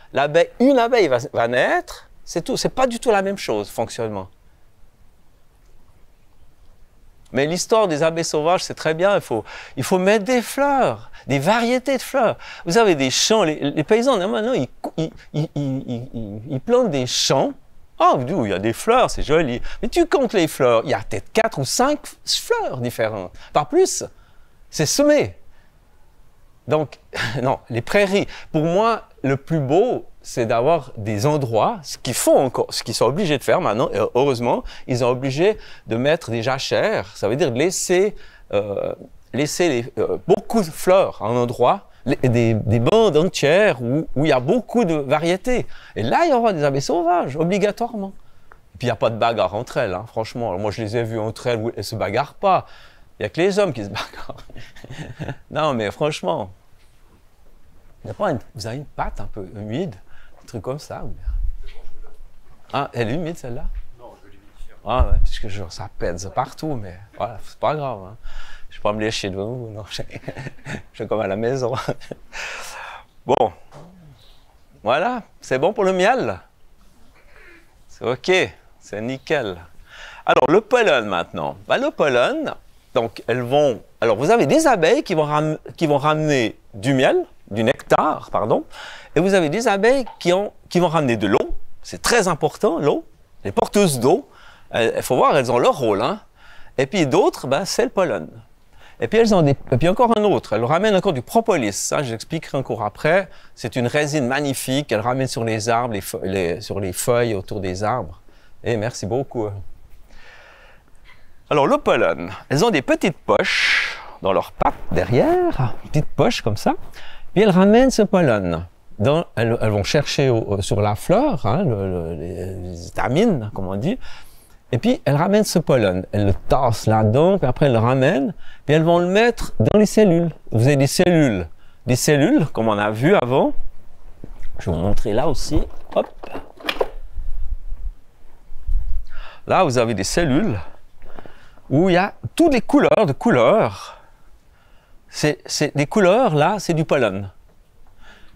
Une abeille va naître, c'est tout. C'est pas du tout la même chose, fonctionnement. Mais l'histoire des abeilles sauvages, c'est très bien. Il faut mettre des fleurs, des variétés de fleurs. Vous avez des champs, les paysans, maintenant, ils plantent des champs. Ah, il y a des fleurs, c'est joli. Mais tu comptes les fleurs, il y a peut-être 4 ou 5 fleurs différentes. Pas plus. C'est semé. Donc, non, les prairies. Pour moi, le plus beau, c'est d'avoir des endroits, ce qu'ils sont obligés de faire maintenant, et heureusement, ils sont obligés de mettre des jachères. Ça veut dire laisser beaucoup de fleurs en endroit, des bandes entières où il y a beaucoup de variétés. Et là, il y aura des abeilles sauvages, obligatoirement. Et puis, il n'y a pas de bagarre entre elles, hein, franchement. Alors, moi, je les ai vues entre elles où elles ne se bagarrent pas. Il n'y a que les hommes qui se bagarrent. Non, mais franchement, vous avez une pâte un peu humide, un truc comme ça. Ah, elle est humide, celle-là? Non, je l'humidifier. Ah, ouais, parce que ça pèse partout, mais voilà, c'est pas grave. Hein. Je ne vais pas me lécher devant vous, non. Je suis comme à la maison. Bon. Voilà, c'est bon pour le miel? C'est OK, c'est nickel. Alors, le pollen maintenant. Ben, le pollen, donc, alors, vous avez des abeilles qui vont ramener du miel, du nectar, pardon, et vous avez des abeilles qui vont ramener de l'eau. C'est très important, l'eau. Les porteuses d'eau, il faut voir, elles ont leur rôle. Hein. Et puis d'autres, ben, c'est le pollen. Et puis, et puis encore un autre, elles ramènent encore du propolis. Ça, j'expliquerai encore après. C'est une résine magnifique qu'elles ramènent sur les arbres, sur les feuilles autour des arbres. Et merci beaucoup. Alors, le pollen, elles ont des petites poches dans leurs pattes derrière, petites poches comme ça. Puis elles ramènent ce pollen. Elles vont chercher sur la fleur, hein, les étamines, comme on dit. Et puis, elles ramènent ce pollen. Elles le tassent là-dedans, puis après, elles le ramènent. Puis, elles vont le mettre dans les cellules. Vous avez des cellules. Des cellules, comme on a vu avant. Je vais vous montrer là aussi. Hop. Là, vous avez des cellules où il y a toutes les couleurs de couleurs. Les couleurs, là, c'est du pollen.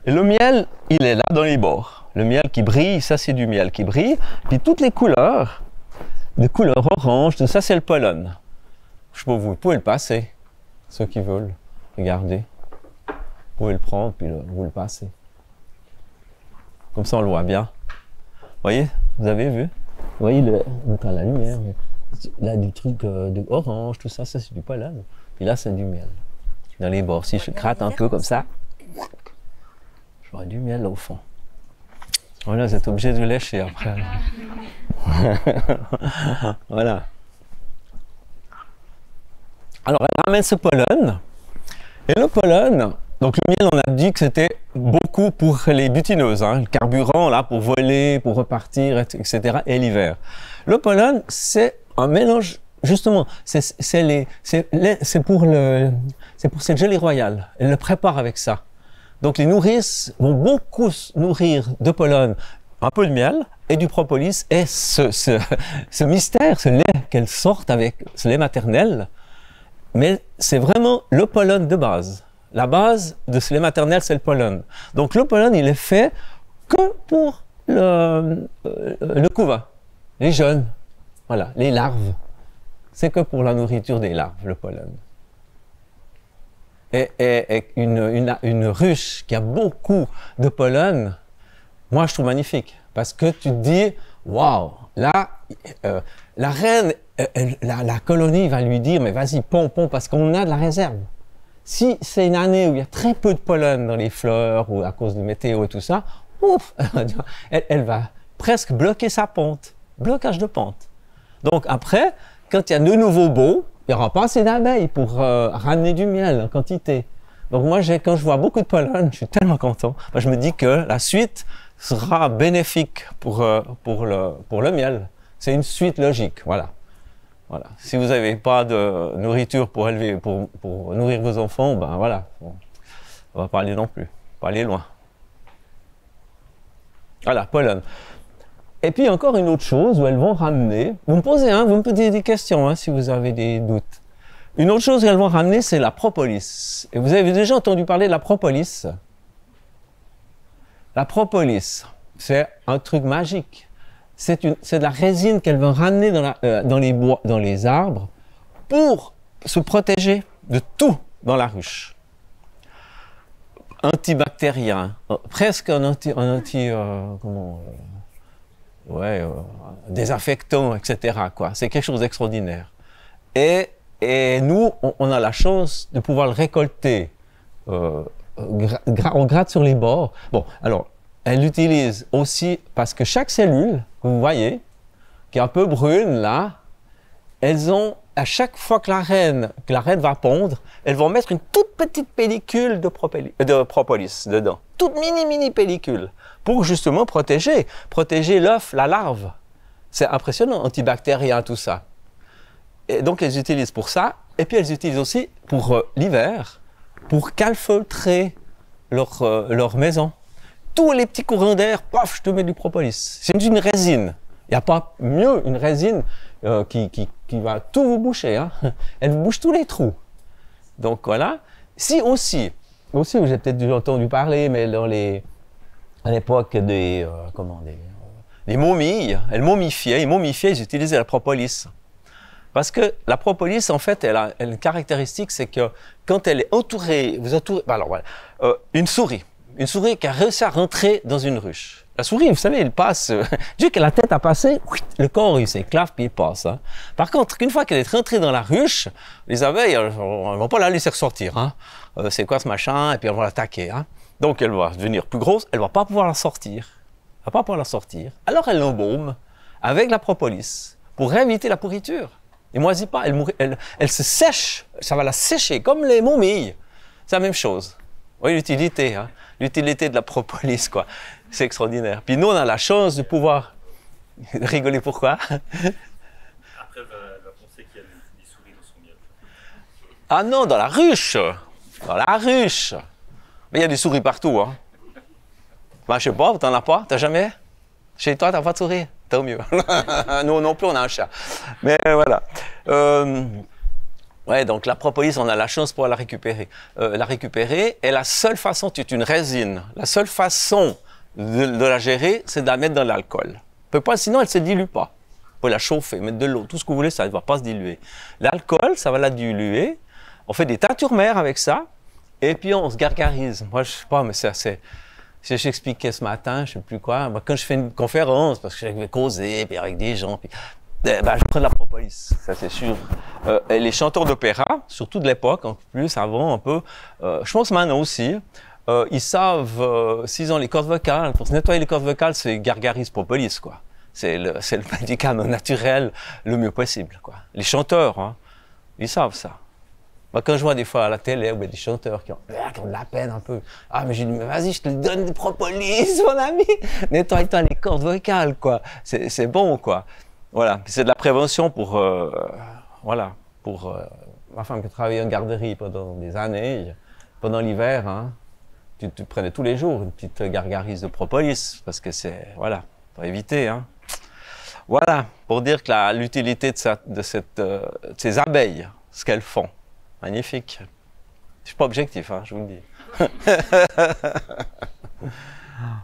Et le miel, il est là dans les bords. Le miel qui brille, ça, c'est du miel qui brille. Puis, toutes les couleurs, de couleur orange, tout ça, c'est le pollen. Je sais pas, vous pouvez le passer, ceux qui veulent. Regardez. Vous pouvez le prendre, puis vous le passez. Comme ça, on le voit bien. Vous voyez? Vous avez vu? Vous voyez, à la lumière. Là, du truc de orange, tout ça, ça, c'est du pollen. Puis là, c'est du miel. Dans les bords. Si je gratte un peu comme ça, j'aurai du miel là au fond. Voilà, vous êtes obligé de le lécher après. Voilà. Alors, elle ramène ce pollen. Et le pollen, donc le miel, on a dit que c'était beaucoup pour les butineuses, hein, le carburant là pour voler, pour repartir, etc. Et l'hiver. Le pollen, c'est un mélange, justement, c'est pour cette gelée royale. Elle le prépare avec ça. Donc les nourrices vont beaucoup nourrir de pollen, un peu de miel et du propolis. Et ce mystère, ce lait qu'elles sortent avec, ce lait maternel, mais c'est vraiment le pollen de base. La base de ce lait maternel, c'est le pollen. Donc le pollen, il est fait que pour le couvain, les jeunes, voilà, les larves. C'est que pour la nourriture des larves, le pollen. Et une ruche qui a beaucoup de pollen, moi je trouve magnifique. Parce que tu te dis, waouh, là, la reine, la colonie va lui dire, mais vas-y, pond, parce qu'on a de la réserve. Si c'est une année où il y a très peu de pollen dans les fleurs, ou à cause de météo et tout ça, ouf, elle va presque bloquer sa ponte. Blocage de ponte. Donc après, quand il y a de nouveau beau, il n'y aura pas assez d'abeilles pour ramener du miel en quantité. Donc moi, quand je vois beaucoup de pollen, je suis tellement content. Moi, je me dis que la suite sera bénéfique pour le miel. C'est une suite logique, voilà. Voilà. Si vous n'avez pas de nourriture pour nourrir vos enfants, ben voilà, on ne va pas aller non plus, on va pas aller loin. Voilà, pollen. Et puis encore une autre chose où elles vont ramener, vous me posez des questions hein, si vous avez des doutes. Une autre chose qu'elles vont ramener, c'est la propolis. Et vous avez déjà entendu parler de la propolis? La propolis, c'est un truc magique. C'est de la résine qu'elles vont ramener dans les arbres pour se protéger de tout dans la ruche. Antibactérien, presque un désinfectant, etc. C'est quelque chose d'extraordinaire. Et nous, on a la chance de pouvoir le récolter. On gratte sur les bords. Bon, alors, elle l'utilise aussi parce que chaque cellule, que vous voyez, qui est un peu brune là, elles ont, à chaque fois que la reine va pondre, elles vont mettre une toute petite pellicule de propolis dedans. Toute mini pellicule. Pour justement protéger l'œuf, la larve. C'est impressionnant, antibactérien, tout ça. Et donc, elles utilisent pour ça. Et puis, elles utilisent aussi pour l'hiver, pour calfeutrer leur maison. Tous les petits courants d'air, paf, je te mets du propolis. C'est une résine. Il n'y a pas mieux une résine qui va tout vous boucher. Hein. Elle vous bouche tous les trous. Donc, voilà. Si aussi j'ai peut-être déjà entendu parler, mais à l'époque des momies, ils momifiaient, ils utilisaient la propolis. Parce que la propolis, en fait, elle a une caractéristique, c'est que quand elle est entourée, une souris qui a réussi à rentrer dans une ruche. La souris, vous savez, elle passe, dès que la tête a passé, le corps, il s'éclave, puis il passe. Hein. Par contre, une fois qu'elle est rentrée dans la ruche, les abeilles, elles ne vont pas la laisser ressortir. Hein. C'est quoi ce machin? Et puis elles vont l'attaquer. Hein. Donc elle va devenir plus grosse, elle ne va pas pouvoir la sortir. Alors elle l'embaume avec la propolis pour éviter la pourriture. Elle ne moisit pas, elle se sèche, ça va la sécher comme les momies. C'est la même chose. Oui, l'utilité, hein. L'utilité de la propolis, quoi. C'est extraordinaire. Puis nous, on a la chance de pouvoir rigoler. Pourquoi? Après, va penser qu'il y a des souris dans son miel. Ah non, dans la ruche. Dans la ruche. Mais il y a des souris partout, hein. Ben, je sais pas, t'en as pas? T'as jamais? Chez toi, t'as pas de souris? Tant mieux. Nous non plus, on a un chat. Mais voilà. Ouais, donc la propolis, on a la chance pour la récupérer. Et la seule façon, c'est une résine. La seule façon de la gérer, c'est de la mettre dans l'alcool. Sinon, elle ne se dilue pas. Vous pouvez la chauffer, mettre de l'eau, tout ce que vous voulez, ça ne va pas se diluer. L'alcool, ça va la diluer. On fait des teintures mères avec ça. Et puis, on se gargarise. Moi, je ne sais pas, mais c'est... Si j'expliquais ce matin, je ne sais plus quoi, quand je fais une conférence, parce que je vais causer, puis avec des gens, puis, je prends de la propolis, ça c'est sûr. Et les chanteurs d'opéra, surtout de l'époque, en plus, avant un peu, je pense maintenant aussi, ils savent, s'ils ont les cordes vocales, pour se nettoyer les cordes vocales, c'est gargarise propolis, quoi. C'est le médicament naturel le mieux possible, quoi. Les chanteurs, hein, ils savent ça. Moi, quand je vois des fois à la télé, des chanteurs qui ont de la peine un peu. Ah, mais j'ai dit, mais vas-y, je te donne du propolis, mon ami. Nettoie-toi les cordes vocales, quoi. C'est bon, quoi. Voilà. C'est de la prévention pour ma femme qui a travaillé en garderie pendant des années. Pendant l'hiver, hein, tu prenais tous les jours une petite gargarise de propolis, parce que c'est, voilà, pour éviter, hein. Voilà, pour dire que l'utilité de ces abeilles, ce qu'elles font. Magnifique. Je ne suis pas objectif, hein, je vous le dis.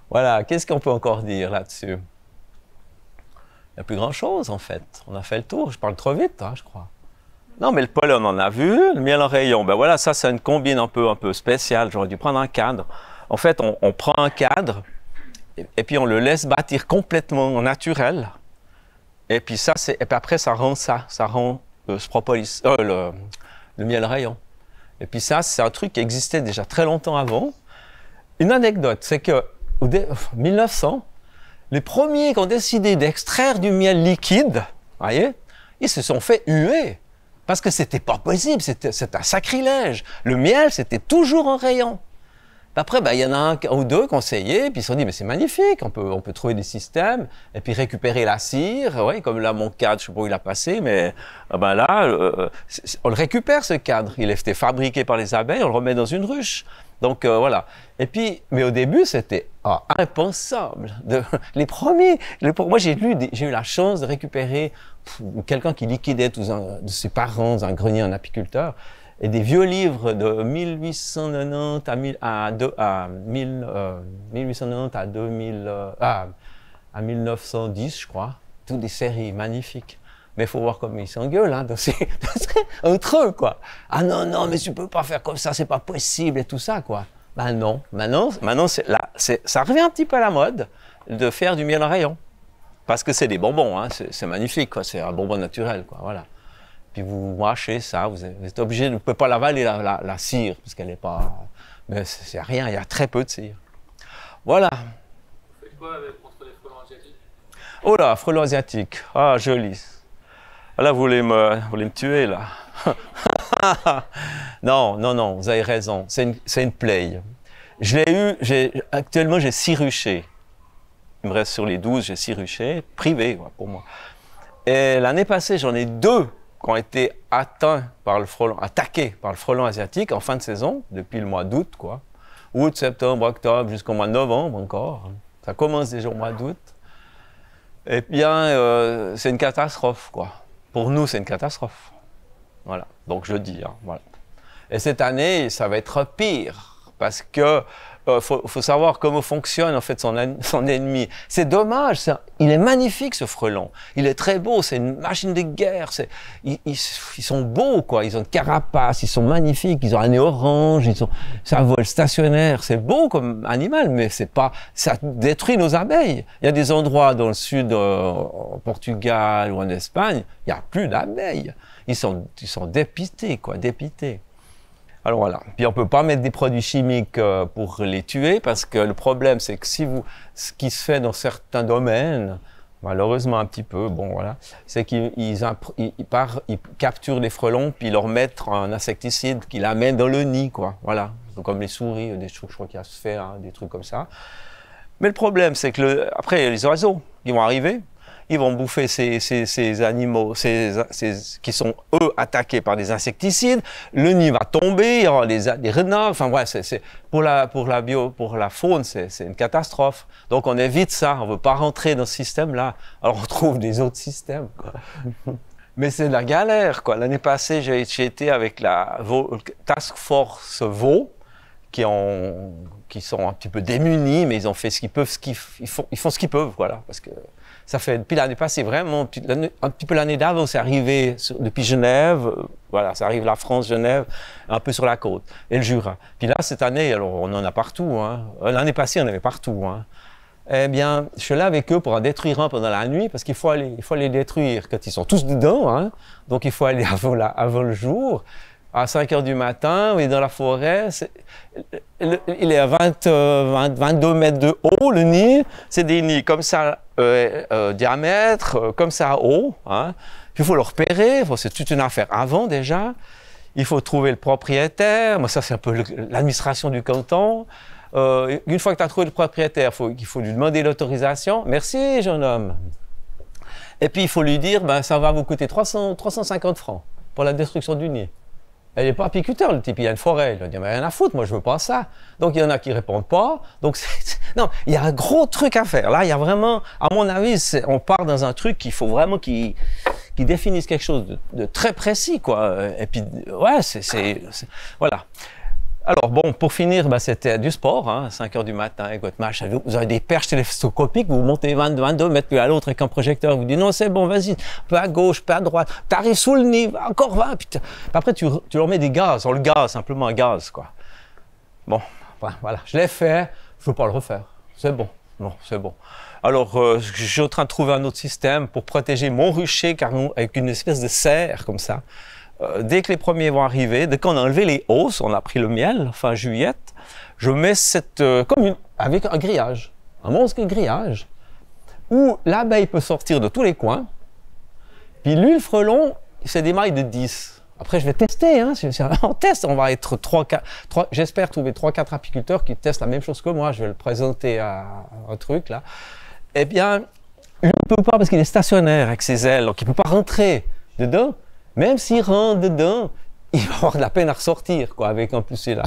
Voilà, qu'est-ce qu'on peut encore dire là-dessus? Il n'y a plus grand-chose, en fait. On a fait le tour. Je parle trop vite, hein, je crois. Non, mais le pollen, on en a vu. Le miel en rayon, ben voilà, ça, c'est une combine un peu spéciale. J'aurais dû prendre un cadre. En fait, on prend un cadre et puis on le laisse bâtir complètement naturel. Et puis ça, et puis après, ça rend ce propolis, le miel rayon. Et puis ça, c'est un truc qui existait déjà très longtemps avant. Une anecdote, c'est que en 1900, les premiers qui ont décidé d'extraire du miel liquide, voyez, ils se sont fait huer. Parce que c'était pas possible, c'était un sacrilège. Le miel, c'était toujours en rayon. Après, ben, il y en a un ou deux conseillers, puis ils se sont dit, mais c'est magnifique, on peut trouver des systèmes, et puis récupérer la cire, ouais, comme là, mon cadre, je ne sais pas où il a passé, mais ben là, on le récupère, ce cadre. Il a été fabriqué par les abeilles, on le remet dans une ruche. Donc, voilà. Et puis, mais au début, c'était impensable. Les premiers, moi, j'ai eu la chance de récupérer quelqu'un qui liquidait tous de ses parents dans un grenier en apiculteur, et des vieux livres de 1890 à 1910, je crois. Toutes des séries magnifiques. Mais il faut voir comme ils s'engueulent, hein, entre eux, quoi. Ah non, non, mais tu peux pas faire comme ça, c'est pas possible, et tout ça, quoi. Ben non, maintenant ça revient un petit peu à la mode de faire du miel en rayon. Parce que c'est des bonbons, hein, c'est magnifique, quoi. C'est un bonbon naturel, quoi, voilà. Puis vous mâchez ça, vous êtes obligé, vous ne pouvez pas l'avaler la cire, parce qu'elle n'est pas... Mais c'est rien, il y a très peu de cire. Voilà. Vous faites quoi contre les frelons asiatiques? Oh là, frelons asiatiques, ah joli. Là, vous voulez me tuer, là. Non, non, non, vous avez raison, c'est une plaie. Je l'ai eu, actuellement j'ai 6 ruchers. Il me reste sur les 12, j'ai 6 ruchers, privés, quoi, pour moi. Et l'année passée, j'en ai 2 qui ont été attaqués par le frelon asiatique en fin de saison, depuis le mois d'août, quoi. Août, septembre, octobre, jusqu'au mois de novembre encore. Ça commence déjà au mois d'août. Et bien, c'est une catastrophe, quoi. Pour nous, c'est une catastrophe. Voilà, donc je dis, hein, voilà. Et cette année, ça va être pire, parce que faut savoir comment fonctionne en fait son ennemi. C'est dommage, il est magnifique ce frelon. Il est très beau, c'est une machine de guerre. Ils sont beaux, quoi. Ils ont une carapace, ils sont magnifiques, ils ont un nez orange, c'est un vol stationnaire. C'est beau comme animal, mais c'est pas, ça détruit nos abeilles. Il y a des endroits dans le sud, au Portugal ou en Espagne, il n'y a plus d'abeilles. Ils sont dépités, quoi, dépités. Alors voilà, puis on ne peut pas mettre des produits chimiques pour les tuer, parce que le problème, c'est que ce qui se fait dans certains domaines, malheureusement un petit peu, bon voilà, c'est qu'ils capturent les frelons, puis ils leur mettent un insecticide qu'ils amènent dans le nid, quoi, voilà. Comme les souris, des trucs, je crois qu'il y a se fait, hein, des trucs comme ça. Mais le problème, c'est que après, les oiseaux, ils vont arriver, ils vont bouffer ces animaux qui sont, eux, attaqués par des insecticides. Le nid va tomber, il y aura des renards. Enfin, ouais, pour la faune, c'est une catastrophe. Donc, on évite ça. On ne veut pas rentrer dans ce système-là. Alors, on trouve des autres systèmes, quoi. Mais c'est de la galère, quoi. L'année passée, j'ai été avec la Task Force Veau, qui sont un petit peu démunis, mais ils ont fait ce qu'ils peuvent, ils font ce qu'ils peuvent, voilà, parce que ça fait, depuis l'année passée, vraiment, un petit peu l'année d'avant, c'est arrivé depuis Genève, voilà, ça arrive la France, Genève, un peu sur la côte, et le Jura. Puis là, cette année, alors on en a partout, hein. L'année passée, on en avait partout, hein. Eh bien, je suis là avec eux pour en détruire un pendant la nuit, parce qu'il faut les détruire quand ils sont tous dedans, hein. Donc il faut aller avant le jour. À 5 heures du matin, on est dans la forêt, il est à 22 mètres de haut, le nid. C'est des nids comme ça, diamètre, comme ça haut, hein. Puis il faut le repérer, c'est toute une affaire avant déjà. Il faut trouver le propriétaire, moi ça c'est un peu l'administration du canton. Une fois que tu as trouvé le propriétaire, il faut lui demander l'autorisation. Merci, jeune homme. Et puis il faut lui dire, ben, ça va vous coûter 350 francs pour la destruction du nid. Il n'est pas apiculteur, le type, il y a une forêt. Il a dit, mais rien à foutre, moi je veux pas ça. Donc il y en a qui répondent pas. Donc non, il y a un gros truc à faire. Là, il y a vraiment, à mon avis, on part dans un truc qu'il faut vraiment qu'ils définissent quelque chose de très précis, quoi. Et puis, ouais, voilà. Alors bon, pour finir, ben, c'était du sport, hein, 5 heures du matin avec votre match. Vous avez des perches télescopiques, vous montez 22 mètres puis à l'autre avec un projecteur, vous dites non c'est bon, vas-y, peu à gauche, peu à droite, tu arrives sous le nid, encore 20, puis après tu leur mets des gaz, sur le gaz, simplement un gaz, quoi. Bon, voilà, je l'ai fait, je ne veux pas le refaire, c'est bon, non, c'est bon. Alors, je suis en train de trouver un autre système pour protéger mon rucher avec une espèce de serre comme ça. Dès que les premiers vont arriver, dès qu'on a enlevé les hausses, on a pris le miel, fin juillette, je mets avec un grillage, un monstre grillage, où l'abeille peut sortir de tous les coins, puis lui, le frelon, c'est des mailles de 10. Après, je vais tester, hein. On teste, on va être j'espère trouver 3-4 apiculteurs qui testent la même chose que moi. Je vais le présenter à un truc, là. Eh bien, il ne peut pas parce qu'il est stationnaire avec ses ailes, donc il ne peut pas rentrer dedans. Même s'il rentre dedans, il va avoir de la peine à ressortir, quoi, avec en plus, s'il a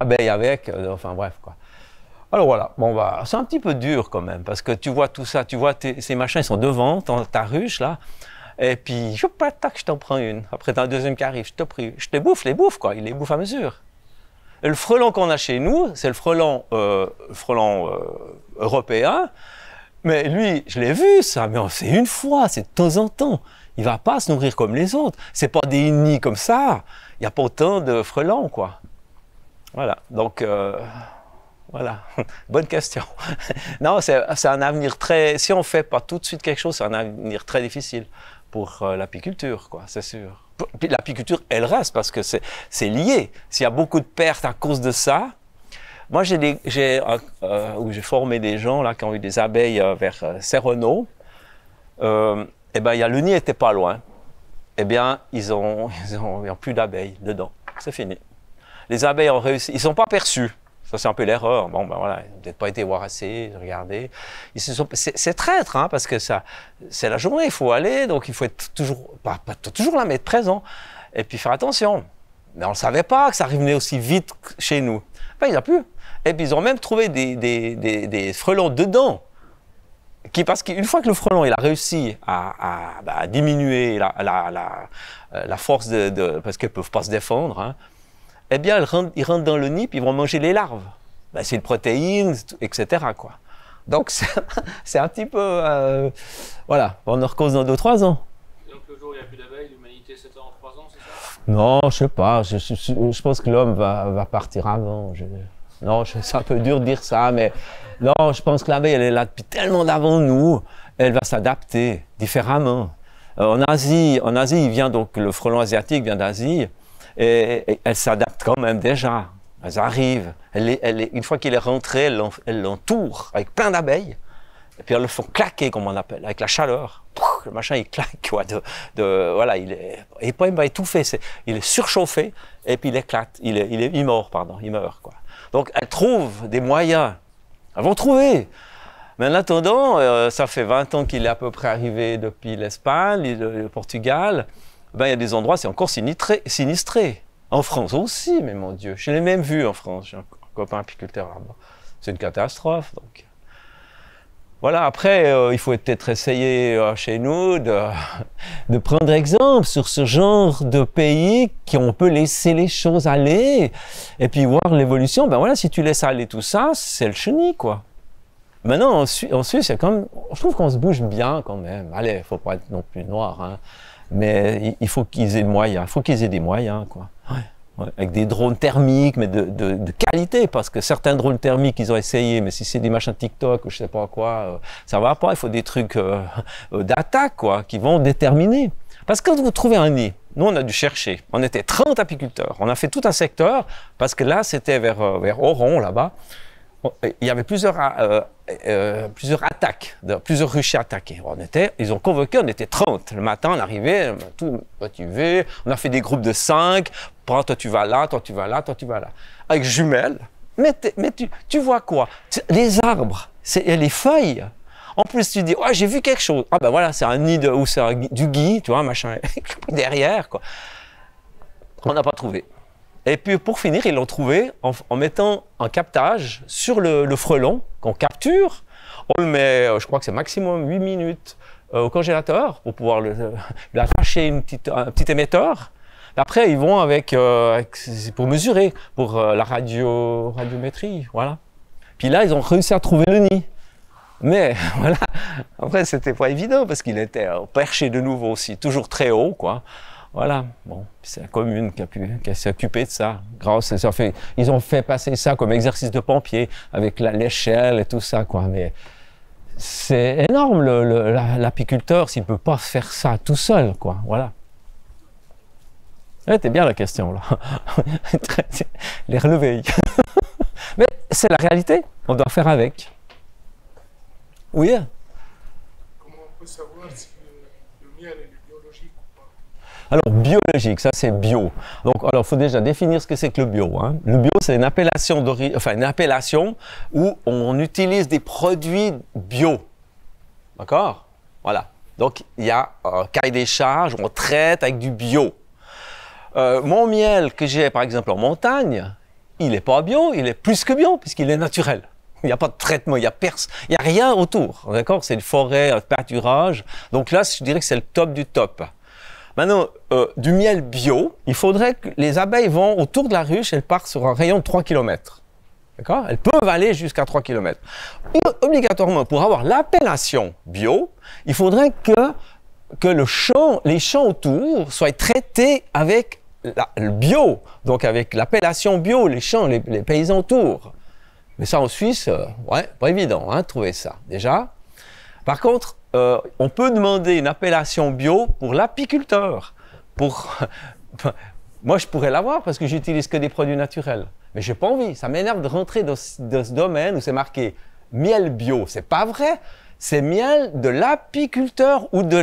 l'abeille avec, enfin bref, quoi. Alors voilà, bon, bah, c'est un petit peu dur quand même, parce que tu vois tout ça, tu vois ces machins, ils sont devant ta ruche, là. Et puis, tac, je t'en prends une. Après, t'as un deuxième qui arrive, je te bouffe, quoi. Il les bouffe à mesure. Et le frelon qu'on a chez nous, c'est le frelon, européen. Mais lui, je l'ai vu, ça, mais c'est une fois, c'est de temps en temps. Il ne va pas se nourrir comme les autres. C'est pas des nids comme ça. Il n'y a pas autant de frelons, quoi. Voilà, donc, voilà, bonne question. Non, c'est un avenir très... Si on ne fait pas tout de suite quelque chose, c'est un avenir très difficile pour l'apiculture, quoi, c'est sûr. Puis l'apiculture, elle reste parce que c'est lié. S'il y a beaucoup de pertes à cause de ça, moi j'ai formé des gens là qui ont eu des abeilles vers Serrenaud. Et ben le nid était pas loin. Eh bien ils ont plus d'abeilles dedans. C'est fini. Les abeilles ont réussi. Ils sont pas perçus. Ça, c'est un peu l'erreur. Bon, ben voilà, ils n'ont peut-être pas été voir assez, regarder. C'est traître, hein, parce que c'est la journée, il faut aller, donc il faut être toujours la mettre présent, et puis faire attention. Mais on ne savait pas que ça arrivait aussi vite chez nous. Ben, il n'y en a plus. Et puis, ils ont même trouvé des frelons dedans, parce qu'une fois que le frelon il a réussi à diminuer la force parce qu'ils ne peuvent pas se défendre, hein, eh bien, ils rentrent dans le nid, puis ils vont manger les larves. Ben, c'est une protéine, etc., quoi. Donc, c'est un petit peu... voilà, on en recose dans 2-3 ans. Et donc, le jour où il n'y a plus d'abeilles, l'humanité s'étend en 3 ans, c'est ça? Non, je sais pas. Je pense que l'homme va partir avant. Non, c'est un peu dur de dire ça, mais... Non, je pense que l'abeille, elle est là depuis tellement d'avant nous. Elle va s'adapter différemment. En Asie, il vient donc... Le frelon asiatique vient d'Asie. Et elle s'adapte quand même déjà. Elles arrivent. Une fois qu'il est rentré, elles l'entourent avec plein d'abeilles. Et puis elles le font claquer, comme on appelle, avec la chaleur. Le machin, il claque, quoi. Voilà, il va étouffer. Il est surchauffé et puis il éclate. Il meurt, quoi. Donc elles trouvent des moyens. Elles vont trouver. Mais en attendant, ça fait 20 ans qu'il est à peu près arrivé depuis l'Espagne, le Portugal. Ben, il y a des endroits, c'est encore sinistré. En France aussi, mais mon Dieu. Je l'ai même vu en France. J'ai un copain apiculteur là-bas. C'est une catastrophe. Donc. Voilà, après, il faut peut-être essayer chez nous de prendre exemple sur ce genre de pays qui on peut laisser les choses aller et puis voir l'évolution. Ben voilà, si tu laisses aller tout ça, c'est le chenil, quoi. Maintenant, en Suisse, je trouve qu'on se bouge bien quand même. Allez, il ne faut pas être non plus noir, hein. Mais il faut qu'ils aient des moyens. Il faut qu'ils aient des moyens, quoi. Ouais. Ouais. Avec des drones thermiques, mais de qualité, parce que certains drones thermiques, ils ont essayé, mais si c'est des machins TikTok ou je sais pas quoi, ça va pas. Il faut des trucs d'attaque, quoi, qui vont déterminer. Parce que quand vous trouvez un nid, nous, on a dû chercher. On était 30 apiculteurs. On a fait tout un secteur, parce que là, c'était vers Oron, là-bas. Il y avait plusieurs attaques, plusieurs ruchers attaqués. Ils ont convoqué, on était 30. Le matin, on arrivait, tout motivé. On a fait des groupes de 5. Toi, tu vas là, toi, tu vas là, toi, tu vas là. Avec jumelles. Mais tu vois quoi? Les arbres, les feuilles. En plus, tu dis, oh, j'ai vu quelque chose. Ah ben voilà, c'est un nid ou c'est du gui, tu vois, machin, derrière, quoi. On n'a pas trouvé. Et puis pour finir, ils l'ont trouvé en mettant un captage sur le frelon qu'on capture. On le met, je crois que c'est maximum 8 minutes au congélateur pour pouvoir lui attacher un petit émetteur. Après, ils vont pour mesurer, pour la radiométrie, voilà. Puis là, ils ont réussi à trouver le nid. Mais voilà, après, c'était pas évident parce qu'il était perché de nouveau aussi, toujours très haut, quoi. Voilà, bon, c'est la commune qui s'est occupée de ça. Ils ont fait passer ça comme exercice de pompier avec l'échelle et tout ça, quoi. Mais c'est énorme, l'apiculteur, s'il ne peut pas faire ça tout seul, quoi. Voilà. C'était bien la question, là. Les relever. Mais c'est la réalité, on doit faire avec. Oui. Comment on peut savoir si le miel est biologique ou pas? Alors, biologique, ça c'est bio. Donc, alors, il faut déjà définir ce que c'est que le bio. Hein. Le bio, c'est une appellation une appellation où on utilise des produits bio. D'accord? Voilà. Donc, il y a un cahier des charges, on traite avec du bio. Mon miel que j'ai, par exemple, en montagne, il n'est pas bio, il est plus que bio, puisqu'il est naturel. Il n'y a pas de traitement, il n'y a rien autour. D'accord? C'est une forêt, un pâturage. Donc là, je dirais que c'est le top du top. Maintenant, du miel bio, il faudrait que les abeilles vont autour de la ruche, elles partent sur un rayon de 3 km. D'accord? Elles peuvent aller jusqu'à 3 km. Obligatoirement, pour avoir l'appellation bio, il faudrait que les champs autour soient traités avec le bio, donc avec l'appellation bio, les champs, les paysans autour. Mais ça, en Suisse, ouais, pas évident, hein, de trouver ça, déjà. Par contre, on peut demander une appellation bio pour l'apiculteur. Moi, je pourrais l'avoir parce que j'utilise que des produits naturels. Mais j'ai pas envie. Ça m'énerve de rentrer dans ce domaine où c'est marqué miel bio. C'est pas vrai. C'est miel de l'apiculteur ou de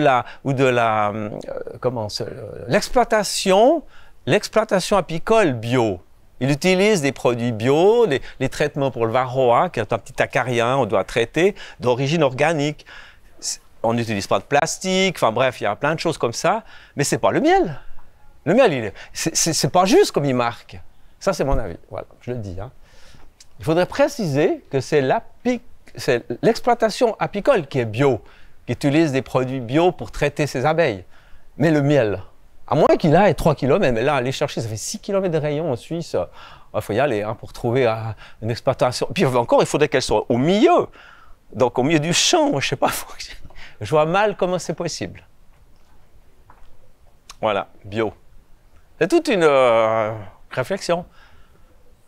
l'exploitation apicole bio. Il utilise des produits bio, les traitements pour le varroa, qui est un petit acarien, on doit traiter, d'origine organique. On n'utilise pas de plastique, enfin bref, il y a plein de choses comme ça, mais c'est pas le miel. Le miel, c'est pas juste comme il marque. Ça, c'est mon avis. Voilà, je le dis. Hein. Il faudrait préciser que c'est l'exploitation apicole qui est bio, qui utilise des produits bio pour traiter ses abeilles. Mais le miel, à moins qu'il aille 3 km, mais là, aller chercher, ça fait 6 km de rayon en Suisse. Il faut y aller hein, pour trouver une exploitation. Puis encore, il faudrait qu'elle soit au milieu. Donc, au milieu du champ, je sais pas. Je vois mal comment c'est possible. Voilà, bio. C'est toute une réflexion.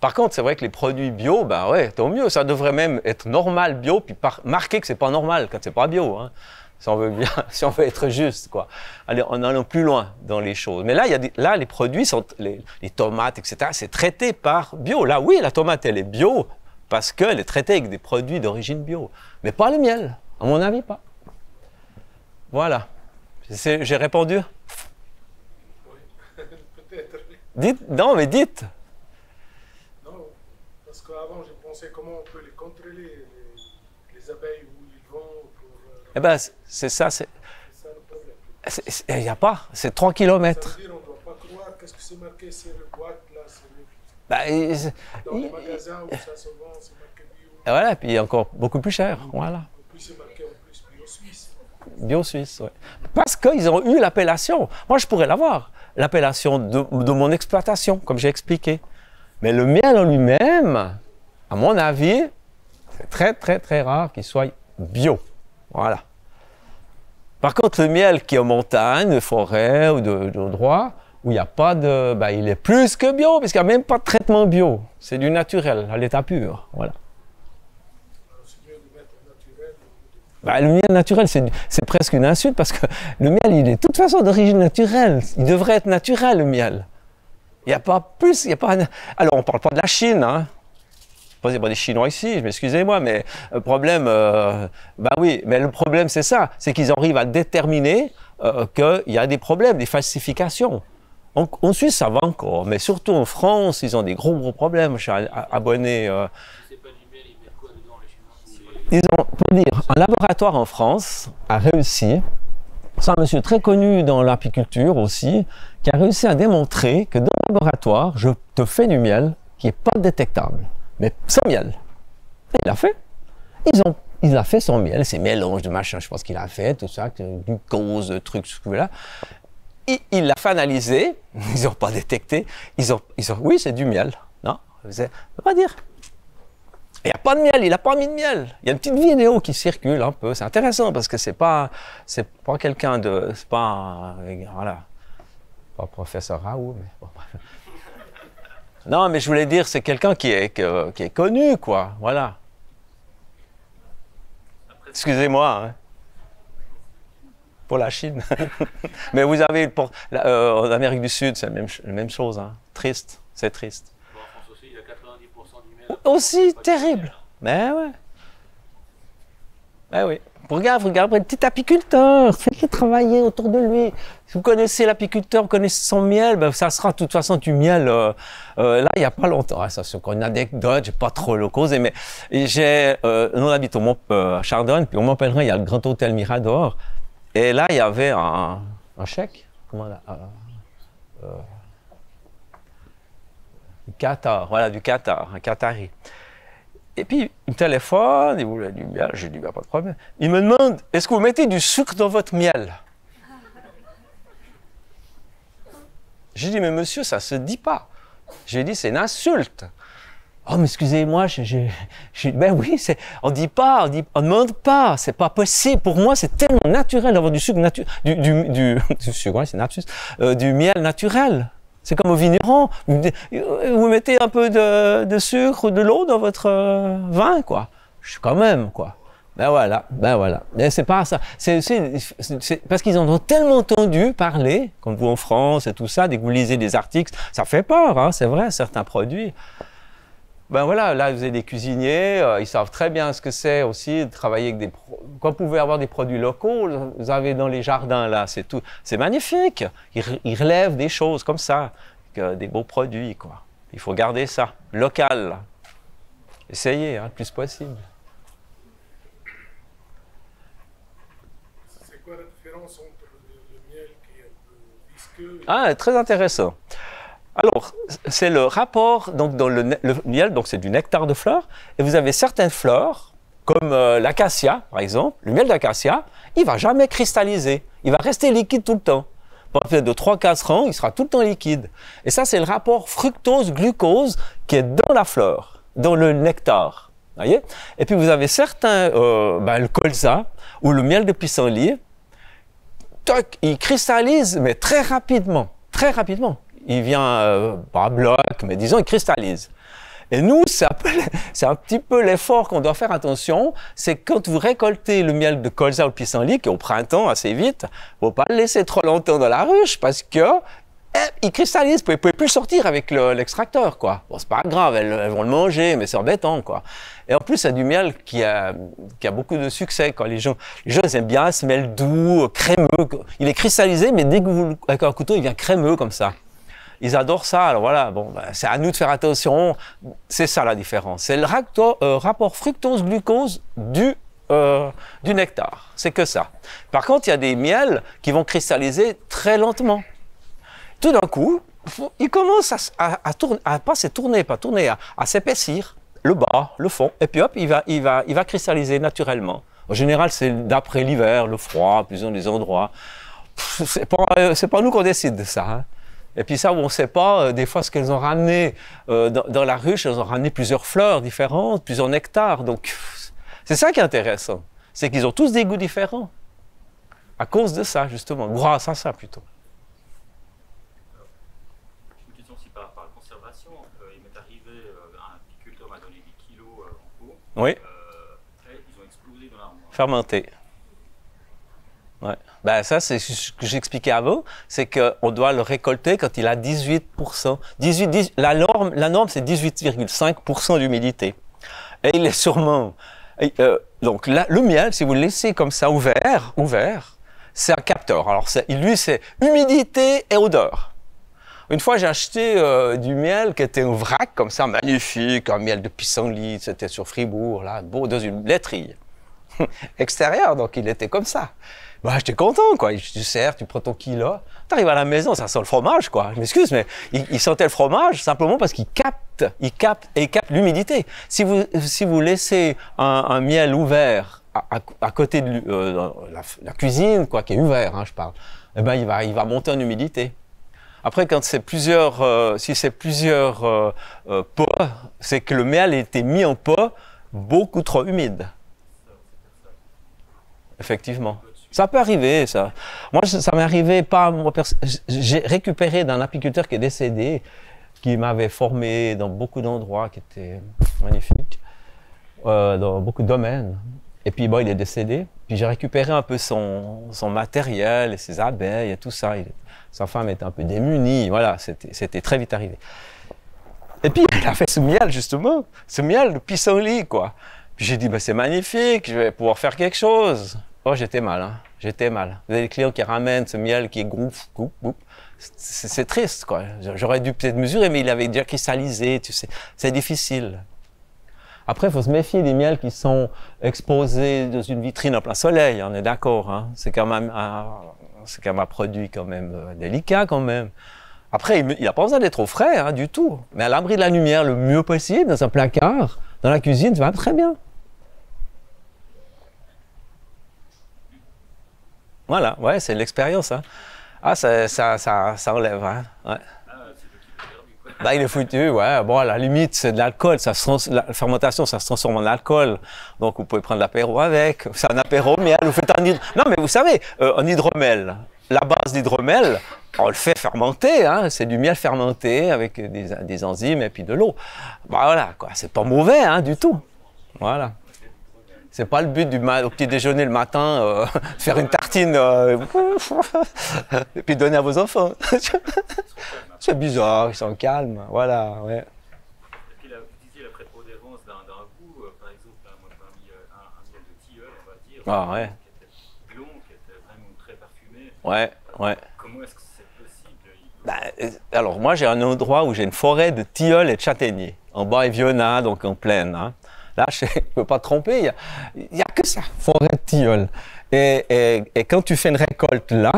Par contre, c'est vrai que les produits bio, ben ouais, tant mieux. Ça devrait même être normal bio, puis marquer que c'est pas normal quand c'est pas bio. Hein. Si on veut bien, si on veut être juste, quoi. Allez, en allant plus loin dans les choses. Mais là, les produits sont, les tomates, etc., c'est traité par bio. Là, oui, la tomate, elle est bio parce qu'elle est traitée avec des produits d'origine bio. Mais pas le miel. À mon avis, pas. Voilà. J'ai répondu? Oui, peut-être. Dites, non, mais dites. Non, parce qu'avant, je pensais comment on peut les contrôler, les abeilles, où ils vont pour... Eh bien, c'est ça, c'est ça le problème. il n'y a pas, c'est 3 km. Ça veut dire on ne doit pas croire qu'est-ce que c'est marqué sur le boîte, là, dans les magasins où ça se vend, c'est marqué bio. Et voilà, puis encore beaucoup plus cher, voilà. En plus, c'est marqué en plus bio suisse. Bio suisse, oui. Parce qu'ils ont eu l'appellation. Moi, je pourrais l'avoir, l'appellation de mon exploitation, comme j'ai expliqué. Mais le miel en lui-même, à mon avis, c'est très, très, très rare qu'il soit bio. Voilà. Par contre, le miel qui est en montagne, de forêt ou d'endroit, où il n'y a pas de... Ben, il est plus que bio, parce qu'il n'y a même pas de traitement bio. C'est du naturel, à l'état pur. Voilà. Alors, c'est mieux de mettre naturel. Ben, le miel naturel, c'est presque une insulte, parce que le miel, il est de toute façon d'origine naturelle. Il devrait être naturel, le miel. Il n'y a pas plus... Il y a pas... Alors, on ne parle pas de la Chine, hein. Il n'y a pas des Chinois ici, excusez-moi, mais le problème, ben oui, mais le problème c'est ça, c'est qu'ils arrivent à déterminer qu'il y a des problèmes, des falsifications. En Suisse, ça va encore, mais surtout en France, ils ont des gros problèmes. Je suis abonné. C'est pas du miel, ils mettent quoi dedans, les Chinois? Ils ont, pour dire, un laboratoire en France a réussi, c'est un monsieur très connu dans l'apiculture aussi, qui a réussi à démontrer que dans le laboratoire, je te fais du miel qui n'est pas détectable. Mais sans miel. Et il l'a fait. Il a fait sans miel, ces mélanges de machin, je pense qu'il a fait, tout ça, du glucose, de trucs, ce que là. Il l'a fait analyser, ils n'ont pas détecté, oui, c'est du miel. Non, je ne peux pas dire. Il n'y a pas de miel, il n'a pas mis de miel. Il y a une petite vidéo qui circule un peu, c'est intéressant parce que c'est pas quelqu'un de, c'est pas, voilà, pas professeur Raoult, mais bon, bref. Non, mais je voulais dire, c'est quelqu'un qui est connu, quoi. Voilà. Excusez-moi. Hein. Pour la Chine. Mais vous avez, en Amérique du Sud, c'est la même chose. Hein. Triste, c'est triste. Bon, en France aussi, il y a 90% du miel. Aussi terrible. Mais ouais. Mais oui. Regardez le petit apiculteur, faites-le travailler autour de lui. Si vous connaissez l'apiculteur, vous connaissez son miel, ben ça sera de toute façon du miel. Là, il n'y a pas longtemps, ça c'est encore une anecdote, j'ai pas trop le causé, mais nous on habite à Chardonne, puis au Mont-Pèlerin, il y a le Grand Hôtel Mirador, et là il y avait un chèque, comment là, du Qatar, voilà, du Qatar, un Qatari. Et puis, il me téléphone, il voulait du miel, j'ai dit, bah, pas de problème. Il me demande, est-ce que vous mettez du sucre dans votre miel? J'ai dit, mais monsieur, ça se dit pas. J'ai dit, c'est une insulte. Oh, mais excusez-moi, ben oui, on dit pas, on demande pas, c'est pas possible. Pour moi, c'est tellement naturel d'avoir du sucre du sucre, ouais, c'est naturel, du miel naturel. C'est comme au vigneron, vous mettez un peu de sucre ou de l'eau dans votre vin, quoi. Quand même, quoi. Ben voilà. Mais c'est pas ça. C'est parce qu'ils en ont tellement entendu parler, comme vous en France et tout ça, dès que vous lisez des articles, ça fait peur, hein, c'est vrai, certains produits. Ben voilà, là, vous avez des cuisiniers, ils savent très bien ce que c'est aussi de travailler avec quand vous pouvez avoir des produits locaux, vous avez dans les jardins, là, c'est tout. C'est magnifique. Ils relèvent des choses comme ça, des beaux produits, quoi. Il faut garder ça, local. Essayez, hein, le plus possible. C'est quoi la différence entre le miel qui est un peu visqueux? Ah, très intéressant. Alors, c'est le rapport, donc dans le miel, donc c'est du nectar de fleurs, et vous avez certaines fleurs, comme l'acacia, par exemple, le miel d'acacia, il ne va jamais cristalliser, il va rester liquide tout le temps. Pendant de 3-4 ans, il sera tout le temps liquide. Et ça, c'est le rapport fructose-glucose qui est dans la fleur, dans le nectar. Voyez? Et puis vous avez certains, le colza ou le miel de pissenlit, il cristallise, mais très rapidement, très rapidement. Il vient, pas à bloc, mais disons, il cristallise. Et nous, c'est un petit peu l'effort qu'on doit faire attention, c'est quand vous récoltez le miel de colza ou de pissenlit, qui est au printemps assez vite, il ne faut pas le laisser trop longtemps dans la ruche parce que il cristallise, vous ne pouvez plus le sortir avec l'extracteur, quoi. Bon, c'est pas grave, elles vont le manger, mais c'est embêtant, quoi. Et en plus, c'est du miel qui a beaucoup de succès, quoi. Les gens ils aiment bien ce miel doux, crémeux. Il est cristallisé, mais dès que vous, avec un couteau, il vient crémeux comme ça. Ils adorent ça, alors voilà, bon, c'est à nous de faire attention, c'est ça la différence. C'est le rapport fructose-glucose du nectar, c'est que ça. Par contre, il y a des miels qui vont cristalliser très lentement. Tout d'un coup, il commence à s'épaissir, le bas, le fond, et puis hop, il va cristalliser naturellement. En général, c'est d'après l'hiver, le froid, plus dans des endroits. C'est pas nous qu'on décide de ça, hein. Et puis ça, on ne sait pas, des fois, ce qu'elles ont ramené dans la ruche, elles ont ramené plusieurs fleurs différentes, plusieurs nectars. Donc, c'est ça qui est intéressant. C'est qu'ils ont tous des goûts différents. À cause de ça, justement. Grâce à ça, plutôt. Une question aussi par la conservation. Il m'est arrivé, un apiculteur m'a donné des kilos en pot. Oui. Et ils ont explosé dans l'armoire. Fermenté. Ouais. Ben ça, c'est ce que j'expliquais avant, c'est qu'on doit le récolter quand il a 18%. La norme, c'est 18,5% d'humidité. Et il est sûrement... donc là, le miel, si vous le laissez comme ça ouvert, c'est un capteur. Alors lui, c'est humidité et odeur. Une fois, j'ai acheté du miel qui était en vrac, comme ça, magnifique, un miel de pissenlit, c'était sur Fribourg, là, beau, dans une laiterie extérieure, donc il était comme ça. Bah, j'étais content, quoi. Tu sers, tu prends ton kilo, tu arrives à la maison, ça sent le fromage, quoi. Je m'excuse, mais il sentait le fromage simplement parce qu'il capte l'humidité. Si vous laissez un miel ouvert à côté de la cuisine, quoi, qui est ouvert, hein, je parle, eh ben, il va monter en humidité. Après, quand c'est si c'est plusieurs pots, c'est que le miel a été mis en pot beaucoup trop humide. Effectivement. Ça peut arriver, ça. Moi, ça m'est arrivé pas... J'ai récupéré d'un apiculteur qui est décédé, qui m'avait formé dans beaucoup d'endroits, qui étaient magnifiques, dans beaucoup de domaines. Et puis, bon, il est décédé. Puis j'ai récupéré un peu son matériel, et ses abeilles et tout ça. Sa femme était un peu démunie. Voilà, c'était très vite arrivé. Et puis, il a fait ce miel, justement. Ce miel de pissenlit, quoi. Puis j'ai dit, ben, c'est magnifique, je vais pouvoir faire quelque chose. Oh, j'étais mal, hein. J'étais mal. Vous avez des clients qui ramènent ce miel qui est gouf, gouf, gouf. C'est triste, quoi. J'aurais dû peut-être mesurer, mais il avait déjà cristallisé, tu sais. C'est difficile. Après, il faut se méfier des miels qui sont exposés dans une vitrine en plein soleil, on est d'accord, hein. C'est quand même un produit quand même délicat, quand même. Après, il n'a pas besoin d'être au frais, hein, du tout. Mais à l'abri de la lumière le mieux possible, dans un placard, dans la cuisine, ça va très bien. Voilà, ouais, c'est l'expérience, hein. Ah, ça enlève, hein. Ouais. Bah, il est foutu, ouais. Bon, à la limite, c'est de l'alcool. La fermentation, ça se transforme en alcool. Donc, vous pouvez prendre l'apéro avec. C'est un apéro miel. Vous faites Non, mais vous savez, en hydromel, la base d'hydromel, on le fait fermenter, hein. C'est du miel fermenté avec des enzymes et puis de l'eau. Bah, voilà, quoi. C'est pas mauvais, hein, du tout. Voilà. C'est pas le but au petit déjeuner le matin, faire une tartine et puis donner à vos enfants. C'est bizarre, ils sont calmes, voilà, ouais. Et puis là, vous disiez la prépondérance d'un goût, par exemple, là, moi j'ai mis un miel de tilleul, on va dire, Ah, ouais. qui était blond, qui était vraiment très parfumé. Ouais, ouais. Comment est-ce que c'est possible? Bah, alors moi j'ai un endroit où j'ai une forêt de tilleuls et de châtaigniers, en bas Eviona, donc en plaine, hein. Là, je ne peux pas te tromper, il n'y a que ça, forêt de tilleuls. Et quand tu fais une récolte là,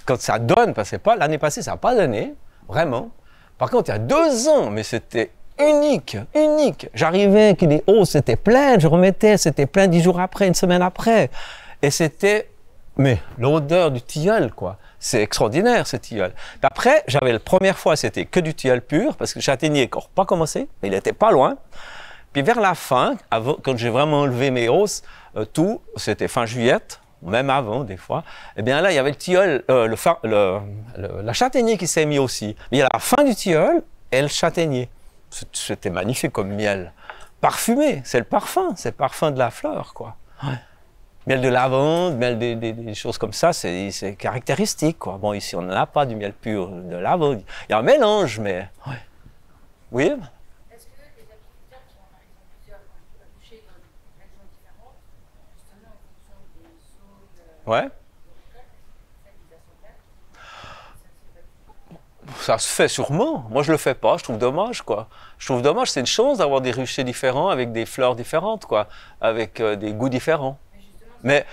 quand ça donne, parce que l'année passée, ça n'a pas donné, vraiment. Par contre, il y a 2 ans, mais c'était unique, unique. J'arrivais, que les hauts, c'était plein, je remettais, c'était plein 10 jours après, une semaine après. Et c'était, mais l'odeur du tilleul, quoi. C'est extraordinaire, ce tilleul. Après, la première fois, c'était que du tilleul pur, parce que le châtaignier n'était pas commencé, mais il n'était pas loin. Puis vers la fin, quand j'ai vraiment enlevé mes hausses, c'était fin juillet, même avant des fois, eh bien là, il y avait le tilleul, la châtaignier qui s'est mis aussi. Mais il y a la fin du tilleul et le châtaignier. C'était magnifique comme miel. Parfumé, c'est le parfum de la fleur, quoi. Ouais. Miel de lavande, miel des choses comme ça, c'est caractéristique, quoi. Bon, ici, on n'en a pas du miel pur de lavande. Il y a un mélange, mais... Ouais. Oui? Ouais. Ça se fait sûrement. Moi, je le fais pas. Je trouve dommage, quoi. Je trouve dommage. C'est une chance d'avoir des ruchers différents avec des fleurs différentes, quoi, avec des goûts différents. Mais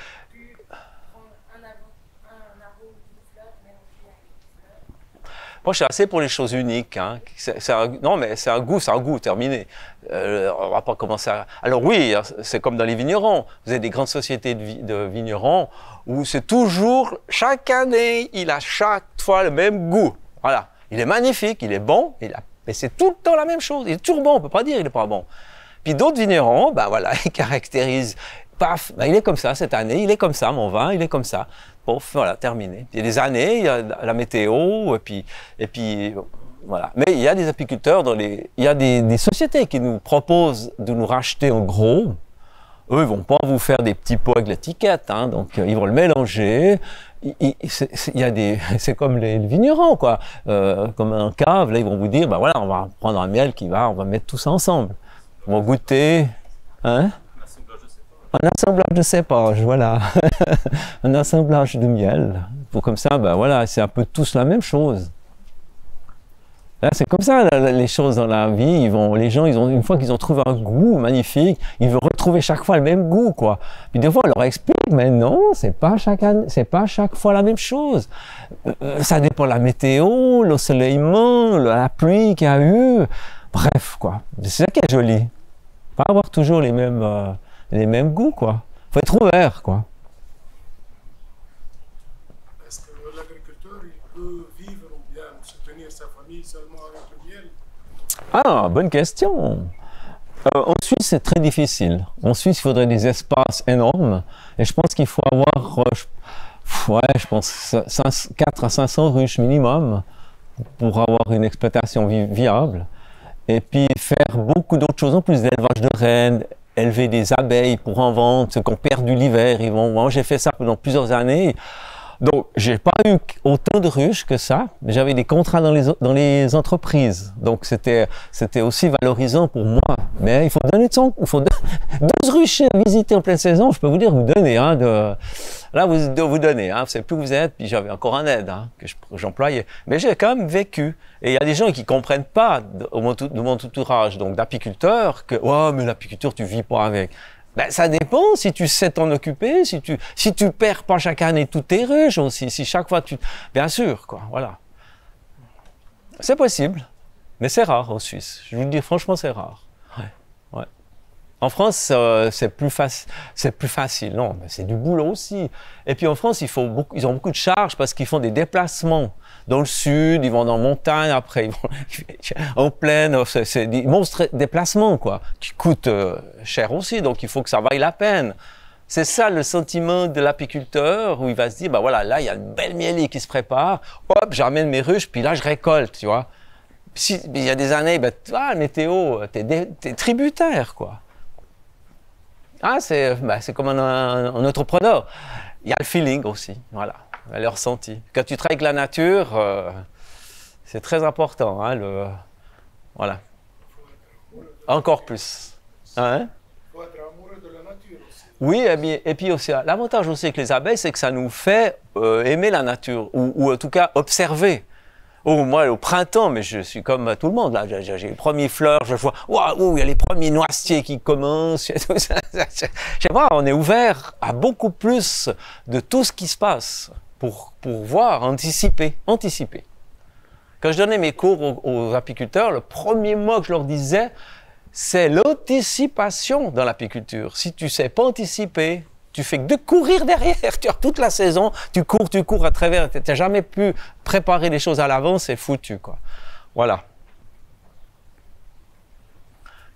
moi, je suis assez pour les choses uniques, hein. Non, mais c'est un goût terminé. On va pas commencer à... Alors oui, c'est comme dans les vignerons. Vous avez des grandes sociétés de vignerons où c'est toujours, chaque année, il a chaque fois le même goût. Voilà. Il est magnifique, il est bon, mais c'est tout le temps la même chose. Il est toujours bon, on ne peut pas dire qu'il n'est pas bon. Puis d'autres vignerons, ben voilà, ils caractérisent, paf, ben il est comme ça cette année, il est comme ça, mon vin, il est comme ça. Bon, voilà, terminé. Il y a des années, il y a la météo, et puis voilà. Mais il y a des apiculteurs, il y a des sociétés qui nous proposent de nous racheter en gros. Eux, ils vont pas vous faire des petits pots avec l'étiquette, hein, donc ils vont le mélanger. C'est comme les vignerons, quoi. Comme un cave, là, ils vont vous dire, ben voilà, on va prendre un miel on va mettre tout ça ensemble. On va goûter, hein? Un assemblage de cépages, voilà. Un assemblage de miel. Comme ça, ben voilà, c'est un peu tous la même chose. C'est comme ça, les choses dans la vie. Les gens, une fois qu'ils ont trouvé un goût magnifique, ils veulent retrouver chaque fois le même goût, quoi. Puis des fois, on leur explique, mais non, c'est pas chaque fois la même chose. Ça dépend de la météo, l'ensoleillement, la pluie qu'il y a eu. Bref, quoi. C'est ça qui est joli. Pas avoir toujours les mêmes goûts, quoi. Faut être ouvert, quoi. Est-ce que l'agriculteur, il peut vivre ou bien soutenir sa famille seulement avec le miel? Ah, bonne question. En Suisse, c'est très difficile. En Suisse, il faudrait des espaces énormes. Et je pense qu'il faut avoir, je pense, 4 à 500 ruches minimum pour avoir une exploitation viable. Et puis faire beaucoup d'autres choses en plus, d'élevage de rennes, élever des abeilles pour en vendre, ceux qui ont perdu l'hiver, moi j'ai fait ça pendant plusieurs années. Donc j'ai pas eu autant de ruches que ça, mais j'avais des contrats dans les entreprises. Donc c'était aussi valorisant pour moi. Mais il faut donner de son, 12 ruchers à visiter en pleine saison, je peux vous dire, vous donnez, hein, là, vous donnez, hein, vous savez plus où vous êtes, puis j'avais encore un aide, hein, que j'employais. Mais j'ai quand même vécu. Et il y a des gens qui comprennent pas, de mon entourage, donc d'apiculteurs, que, oh, mais l'apiculture, tu vis pas avec. Ben, ça dépend si tu sais t'en occuper, si tu perds pas chaque année toutes tes ruches, aussi, si chaque fois bien sûr, quoi, voilà. C'est possible, mais c'est rare en Suisse. Je vous le dis franchement, c'est rare. Ouais. En France, c'est plus facile. Non, mais c'est du boulot aussi. Et puis en France, ils ont beaucoup de charges parce qu'ils font des déplacements. Dans le sud, ils vont dans la montagne, après ils vont en plaine. C'est des monstres déplacements, quoi, qui coûtent cher aussi. Donc il faut que ça vaille la peine. C'est ça le sentiment de l'apiculteur où il va se dire, bah voilà, là il y a une belle mielie qui se prépare, hop, j'amène mes ruches, puis là je récolte, tu vois. Si, il y a des années, bah, la météo, t'es tributaire, quoi. Ah, c'est comme un entrepreneur. Il y a le feeling aussi, voilà, le ressenti. Quand tu travailles avec la nature, c'est très important, hein, voilà. Encore plus. Hein? Il faut être amoureux de la nature aussi. Oui, et puis aussi, l'avantage aussi avec les abeilles, c'est que ça nous fait aimer la nature, ou en tout cas observer. Oh, moi, au printemps, mais je suis comme tout le monde, là, j'ai les premières fleurs, je vois, waouh, il y a les premiers noisetiers qui commencent. Je sais pas, on est ouvert à beaucoup plus de tout ce qui se passe pour voir, anticiper. Quand je donnais mes cours aux apiculteurs, le premier mot que je leur disais, c'est l'anticipation dans l'apiculture. Si tu ne sais pas anticiper, tu fais que de courir derrière. Toute la saison, tu cours à travers. Tu n'as jamais pu préparer les choses à l'avance, c'est foutu, quoi. Voilà.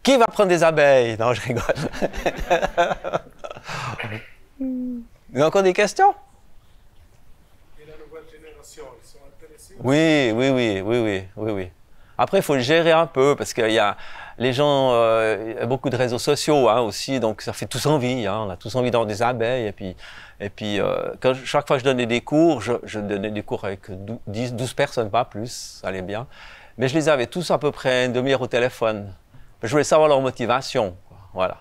Qui va prendre des abeilles? Non, je rigole. Il y a encore des questions? Et la nouvelle génération, ils sont intéressés? Oui. Après, il faut le gérer un peu parce qu'il y a les gens, il y a beaucoup de réseaux sociaux, hein, aussi, donc ça fait tous envie, hein, on a tous envie d'avoir des abeilles. Et puis chaque fois que je donnais des cours, je donnais des cours avec 12 personnes, pas plus, ça allait bien. Mais je les avais tous à peu près une demi-heure au téléphone. Je voulais savoir leur motivation, quoi, voilà.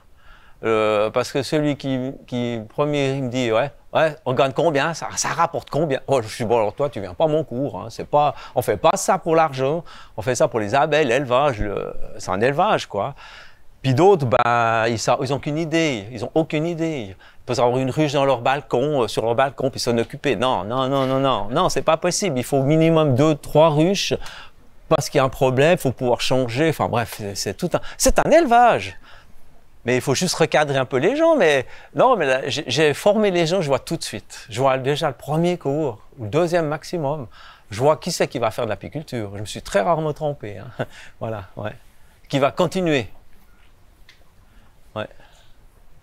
Parce que celui qui premier, il me dit, ouais, on gagne combien, ça rapporte combien? Oh, je suis bon, alors toi, tu viens pas à mon cours, hein, on fait pas ça pour l'argent, on fait ça pour les abeilles, l'élevage, c'est un élevage, quoi. Puis d'autres, ils ont aucune idée, ils peuvent avoir une ruche dans leur balcon, sur leur balcon, puis s'en occuper. Non, c'est pas possible, il faut au minimum 2-3 ruches, parce qu'il y a un problème, il faut pouvoir changer, enfin bref, c'est un élevage. Mais il faut juste recadrer un peu les gens. Mais non, mais là, j'ai formé les gens, je vois tout de suite. Je vois déjà le premier cours, ou le deuxième maximum. Je vois qui c'est qui va faire de l'apiculture. Je me suis très rarement trompé. Hein. Voilà, ouais. Qui va continuer. Ouais.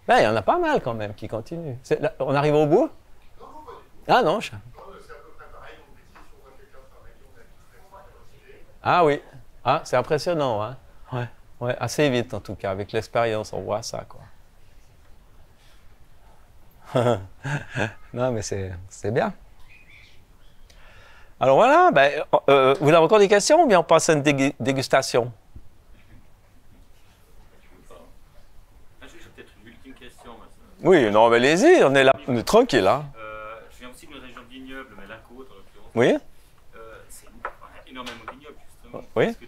Ben, il y en a pas mal quand même qui continuent. Là, on arrive au bout? Ah non, Ah oui. Ah, c'est impressionnant, hein. Ouais. Ouais, assez vite en tout cas, avec l'expérience, on voit ça, quoi. Non, mais c'est bien. Alors voilà, vous avez encore des questions ou bien on passe à une dégustation? J'ai peut-être une ultime question. Oui, non, mais allez-y, on est là, on est tranquille, hein. Je viens aussi d'une région de vignoble, mais la côte en l'occurrence. Oui. C'est énormément de vignobles, justement. Oui. Est-ce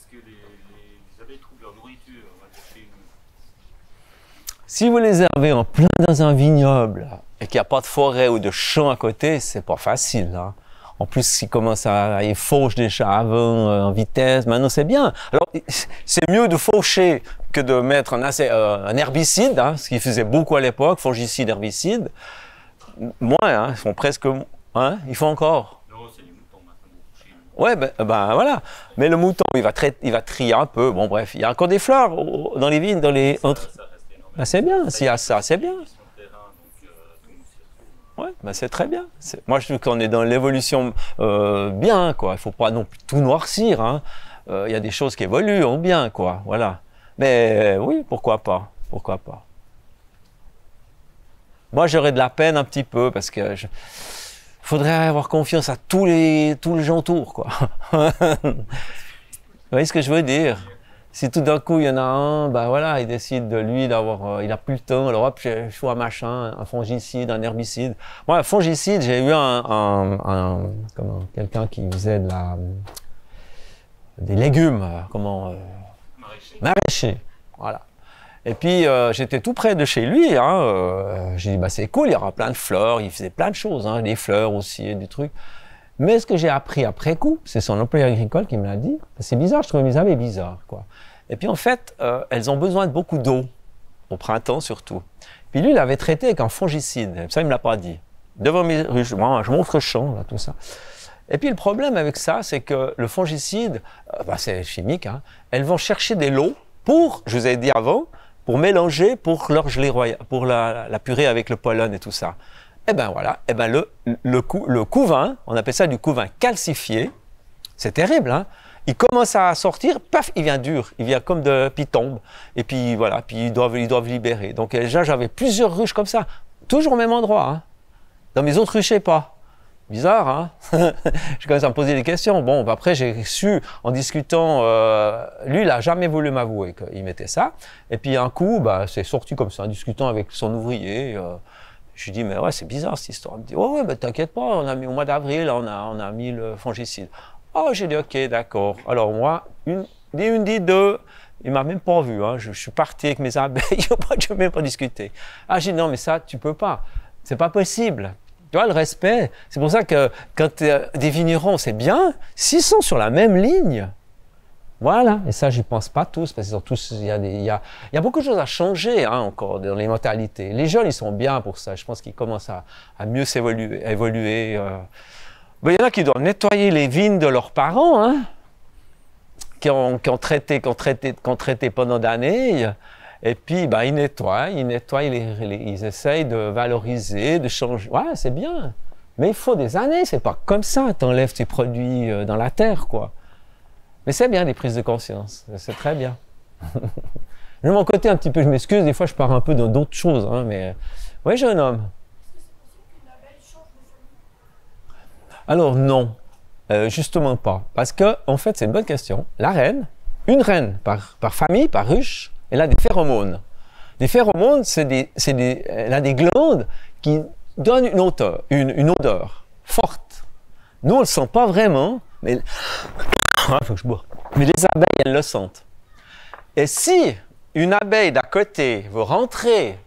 que les abeilles trouvent leur nourriture, on va dire, chez nous? Si vous les avez en plein dans un vignoble et qu'il n'y a pas de forêt ou de champ à côté, c'est pas facile, hein. En plus, s'ils commencent ils fauchent déjà avant en vitesse, maintenant c'est bien. Alors, c'est mieux de faucher que de mettre un herbicide, hein, ce qu'ils faisaient beaucoup à l'époque, fongicide, herbicide. Moins, hein, ils font presque... Hein, ils font encore. Non, c'est les moutons maintenant. Ouais, ben voilà. Mais le mouton, il va trier un peu. Bon, bref, il y a encore des fleurs dans les vignes, dans les... Ça reste énorme. Ben, c'est bien, s'il y a ça, c'est bien. Ouais, ben c'est très bien. Moi, je trouve qu'on est dans l'évolution bien, quoi. Il ne faut pas non plus tout noircir, hein. Il y a des choses qui évoluent en bien, quoi. Voilà. Mais oui, pourquoi pas. Pourquoi pas. Moi, j'aurais de la peine un petit peu parce que faudrait avoir confiance à tous les gens autour, quoi. Vous voyez ce que je veux dire? Si tout d'un coup, il y en a un, ben voilà, il décide de lui d'avoir, il a plus le temps, alors hop, il faut un machin, un fongicide, un herbicide. Moi, un fongicide, j'ai eu quelqu'un qui faisait des légumes, maraîchers, voilà. Et puis, j'étais tout près de chez lui, hein, j'ai dit, bah, c'est cool, il y aura plein de fleurs, il faisait plein de choses, hein, des fleurs aussi, des trucs. Mais ce que j'ai appris après coup, c'est son employé agricole qui me l'a dit, c'est bizarre, je trouvais mes abeilles bizarres, quoi. Et puis, en fait, elles ont besoin de beaucoup d'eau, au printemps surtout. Puis lui, il avait traité avec un fongicide, ça, il ne me l'a pas dit. Devant mes ruches, moi, je montre le champ, là, tout ça. Et puis, le problème avec ça, c'est que le fongicide, bah, c'est chimique, hein, elles vont chercher de l'eau pour, je vous ai dit avant, pour mélanger, pour leur gelée royale, pour la purée avec le pollen et tout ça. Et ben voilà, et ben le couvain, on appelle ça du couvain calcifié, c'est terrible, hein. Il commence à sortir, paf, il vient dur, il vient comme puis il tombe, et puis voilà, puis ils doivent libérer. Donc déjà, j'avais plusieurs ruches comme ça, toujours au même endroit, hein. Dans mes autres ruches, je sais pas. Bizarre, hein. Je commence à me poser des questions. Bon, après, j'ai su, en discutant, lui, il n'a jamais voulu m'avouer qu'il mettait ça. Et puis, un coup, bah, c'est sorti comme ça, en discutant avec son ouvrier. Je lui dis, mais ouais, c'est bizarre cette histoire. Il me dit, oh, ouais, bah, t'inquiète pas, on a mis, au mois d'avril, on a mis le fongicide. Oh, j'ai dit, ok, d'accord. Alors, moi, une dit deux, il m'a même pas vu, hein. Je suis parti avec mes abeilles, je n'ai même pas discuté. Ah, j'ai dit, non, mais ça, tu peux pas. C'est pas possible. Tu vois, le respect, c'est pour ça que quand des vignerons, c'est bien, s'ils sont sur la même ligne, voilà, et ça, je n'y pense pas tous, parce qu'ils sont tous, il y a beaucoup de choses à changer, hein, encore dans les mentalités. Les jeunes, ils sont bien pour ça, je pense qu'ils commencent à mieux évoluer. Ben, il y en a qui doivent nettoyer les vignes de leurs parents, hein, qui ont traité pendant des années. Et puis, ben, ils nettoient, ils essayent de valoriser, de changer. Ouais, c'est bien. Mais il faut des années, c'est pas comme ça, tu enlèves tes produits dans la terre, quoi. Mais c'est bien, des prises de conscience, c'est très bien. De mon côté, un petit peu, je m'excuse, des fois, je pars un peu dans d'autres choses, hein, mais... Oui, jeune homme. Alors, non, justement pas. Parce que, en fait, c'est une bonne question. La reine, une reine par famille, par ruche, elle a des phéromones. Les phéromones, elle a des glandes qui donnent une odeur forte. Nous, on ne le sent pas vraiment, mais... faut que je bois. Mais les abeilles, elles le sentent. Et si une abeille d'à côté veut rentrer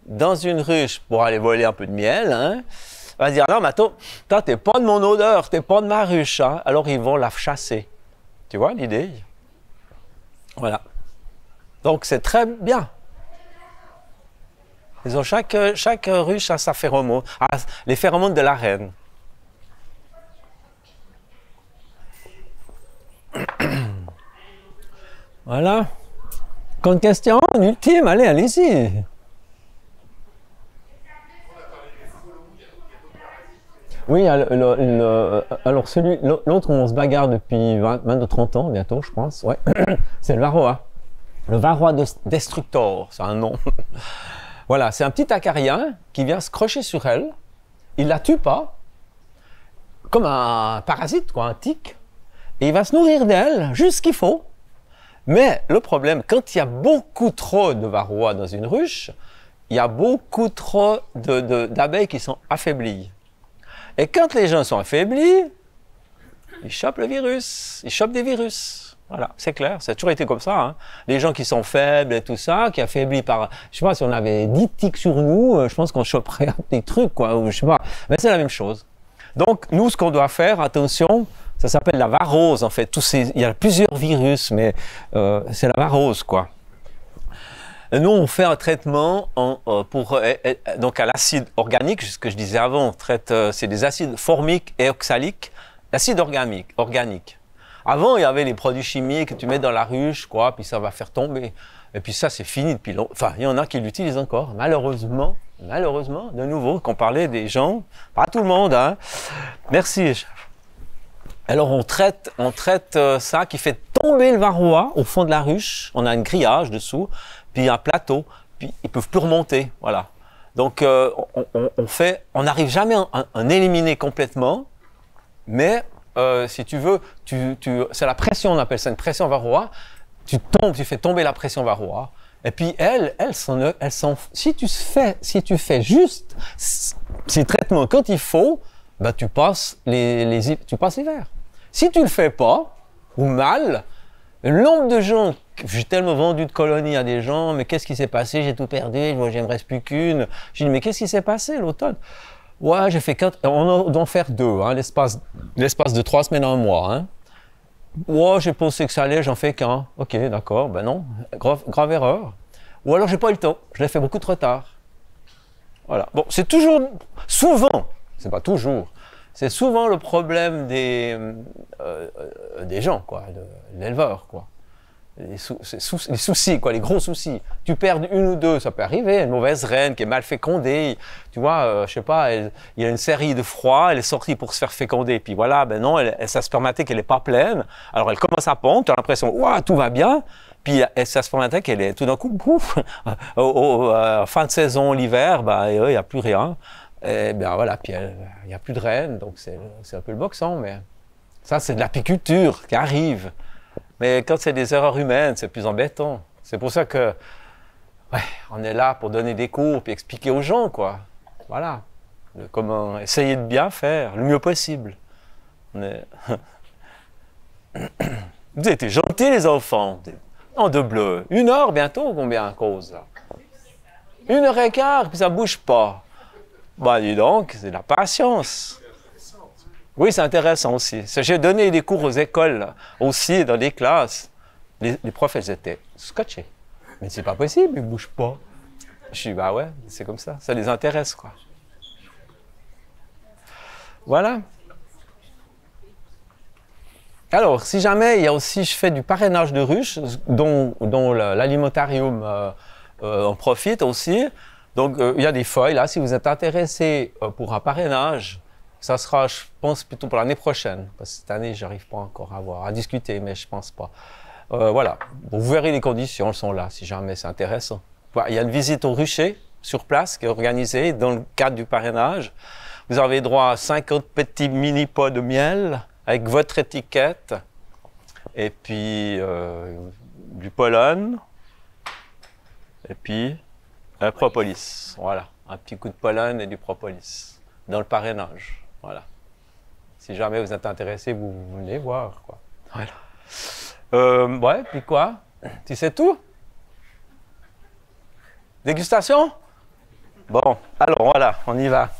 dans une ruche pour aller voler un peu de miel, hein, elle va dire, non, mais attends, toi, t'es pas de mon odeur, t'es pas de ma ruche, hein. Alors, ils vont la chasser. Tu vois l'idée? Voilà. Donc, c'est très bien. Ils ont chaque ruche a sa phéromone, les phéromones de la reine. Voilà. Une question, une ultime, allez-y. Oui, alors l'autre, on se bagarre depuis 20-30 ans, bientôt, je pense. Ouais. C'est le varroa. Le varroa destructor, c'est un nom. Voilà, c'est un petit acarien qui vient se crocher sur elle. Il ne la tue pas, comme un parasite, quoi, un tic. Et il va se nourrir d'elle, juste ce qu'il faut. Mais le problème, quand il y a beaucoup trop de varroa dans une ruche, il y a beaucoup trop d'abeilles qui sont affaiblies. Et quand les gens sont affaiblis, ils chopent le virus, ils chopent des virus. Voilà, c'est clair, ça a toujours été comme ça, hein. Les gens qui sont faibles et tout ça, qui affaiblis par... Je sais pas, si on avait 10 tics sur nous, je pense qu'on choperait des trucs, quoi, ou je sais pas. Mais c'est la même chose. Donc, nous, ce qu'on doit faire, attention, ça s'appelle la varrose, en fait. Il y a plusieurs virus, mais c'est la varrose, quoi. Et nous, on fait un traitement donc à l'acide organique, ce que je disais avant, c'est des acides formiques et oxaliques, l'acide organique. Avant, il y avait les produits chimiques que tu mets dans la ruche, quoi, puis ça va faire tomber. Et puis ça, c'est fini depuis longtemps. Enfin, il y en a qui l'utilisent encore, malheureusement, de nouveau, qu'on parlait des gens, pas tout le monde, hein. Merci. Alors, on traite ça qui fait tomber le varroa au fond de la ruche. On a un grillage dessous, puis un plateau, puis ils peuvent plus remonter, voilà. Donc, on n'arrive jamais à en éliminer complètement, mais si tu veux, c'est la pression, on appelle ça une pression varroa. tu tombes, tu fais tomber la pression varroa. Et puis si tu fais juste ces traitements quand il faut, ben tu passes l'hiver. Si tu le fais pas, ou mal, le nombre de gens, j'ai tellement vendu de colonies à des gens, mais qu'est-ce qui s'est passé? J'ai tout perdu, il ne me reste plus qu'une. J'ai dit, mais qu'est-ce qui s'est passé l'automne? Ouais, j'ai fait 4, on doit en faire 2, hein, l'espace de 3 semaines à un mois. Hein. Ouais, j'ai pensé que ça allait, j'en fais qu'un. Ok, d'accord, ben non, grave erreur. Ou alors j'ai pas eu le temps, je l'ai fait beaucoup trop tard. Voilà. Bon, c'est souvent, c'est pas toujours, c'est souvent le problème des gens, quoi, de l'éleveur, quoi. Les soucis, quoi, les gros soucis. Tu perds une ou deux, ça peut arriver, une mauvaise reine qui est mal fécondée, tu vois, je sais pas, il y a une série de froids, elle est sortie pour se faire féconder, puis voilà, ben non, sa spermathèque, elle est pas pleine, alors elle commence à pondre, tu as l'impression, ouah, tout va bien, puis sa spermathèque, elle est tout d'un coup, pouf, fin de saison, l'hiver, ben, il n'y a plus rien, et bien voilà, puis il n'y a plus de reine, donc c'est un peu le boxon, mais ça, c'est de l'apiculture qui arrive. Mais quand c'est des erreurs humaines, c'est plus embêtant. C'est pour ça que, ouais, on est là pour donner des cours puis expliquer aux gens, quoi. Voilà. Comment essayer de bien faire, le mieux possible. Vous avez été gentils, les enfants. En de bleu. 1 heure bientôt, combien à cause, là? 1h15, puis ça ne bouge pas. Bah, dis donc, c'est de la patience. Oui, c'est intéressant aussi. J'ai donné des cours aux écoles là, aussi, dans des classes. Les profs, ils étaient scotchés. Mais c'est pas possible, ils ne bougent pas. Je dis, bah ouais, c'est comme ça. Ça les intéresse, quoi. Voilà. Alors, si jamais, il y a aussi, je fais du parrainage de ruches, dont l'alimentarium en profite aussi. Donc, il y a des feuilles, là, si vous êtes intéressé pour un parrainage, ça sera, je pense, plutôt pour l'année prochaine. Parce que cette année, je n'arrive pas encore à discuter, mais je ne pense pas. Voilà. Bon, vous verrez les conditions, elles sont là, si jamais c'est intéressant. Voilà, il y a une visite au rucher, sur place, qui est organisée dans le cadre du parrainage. Vous avez droit à 50 petits mini-pots de miel, avec votre étiquette, et puis du pollen, et puis un propolis. Voilà, un petit coup de pollen et du propolis dans le parrainage. Voilà. Si jamais vous êtes intéressé, vous venez voir, quoi. Voilà. Ouais, puis quoi? Tu sais tout? Dégustation? Bon, alors voilà, on y va.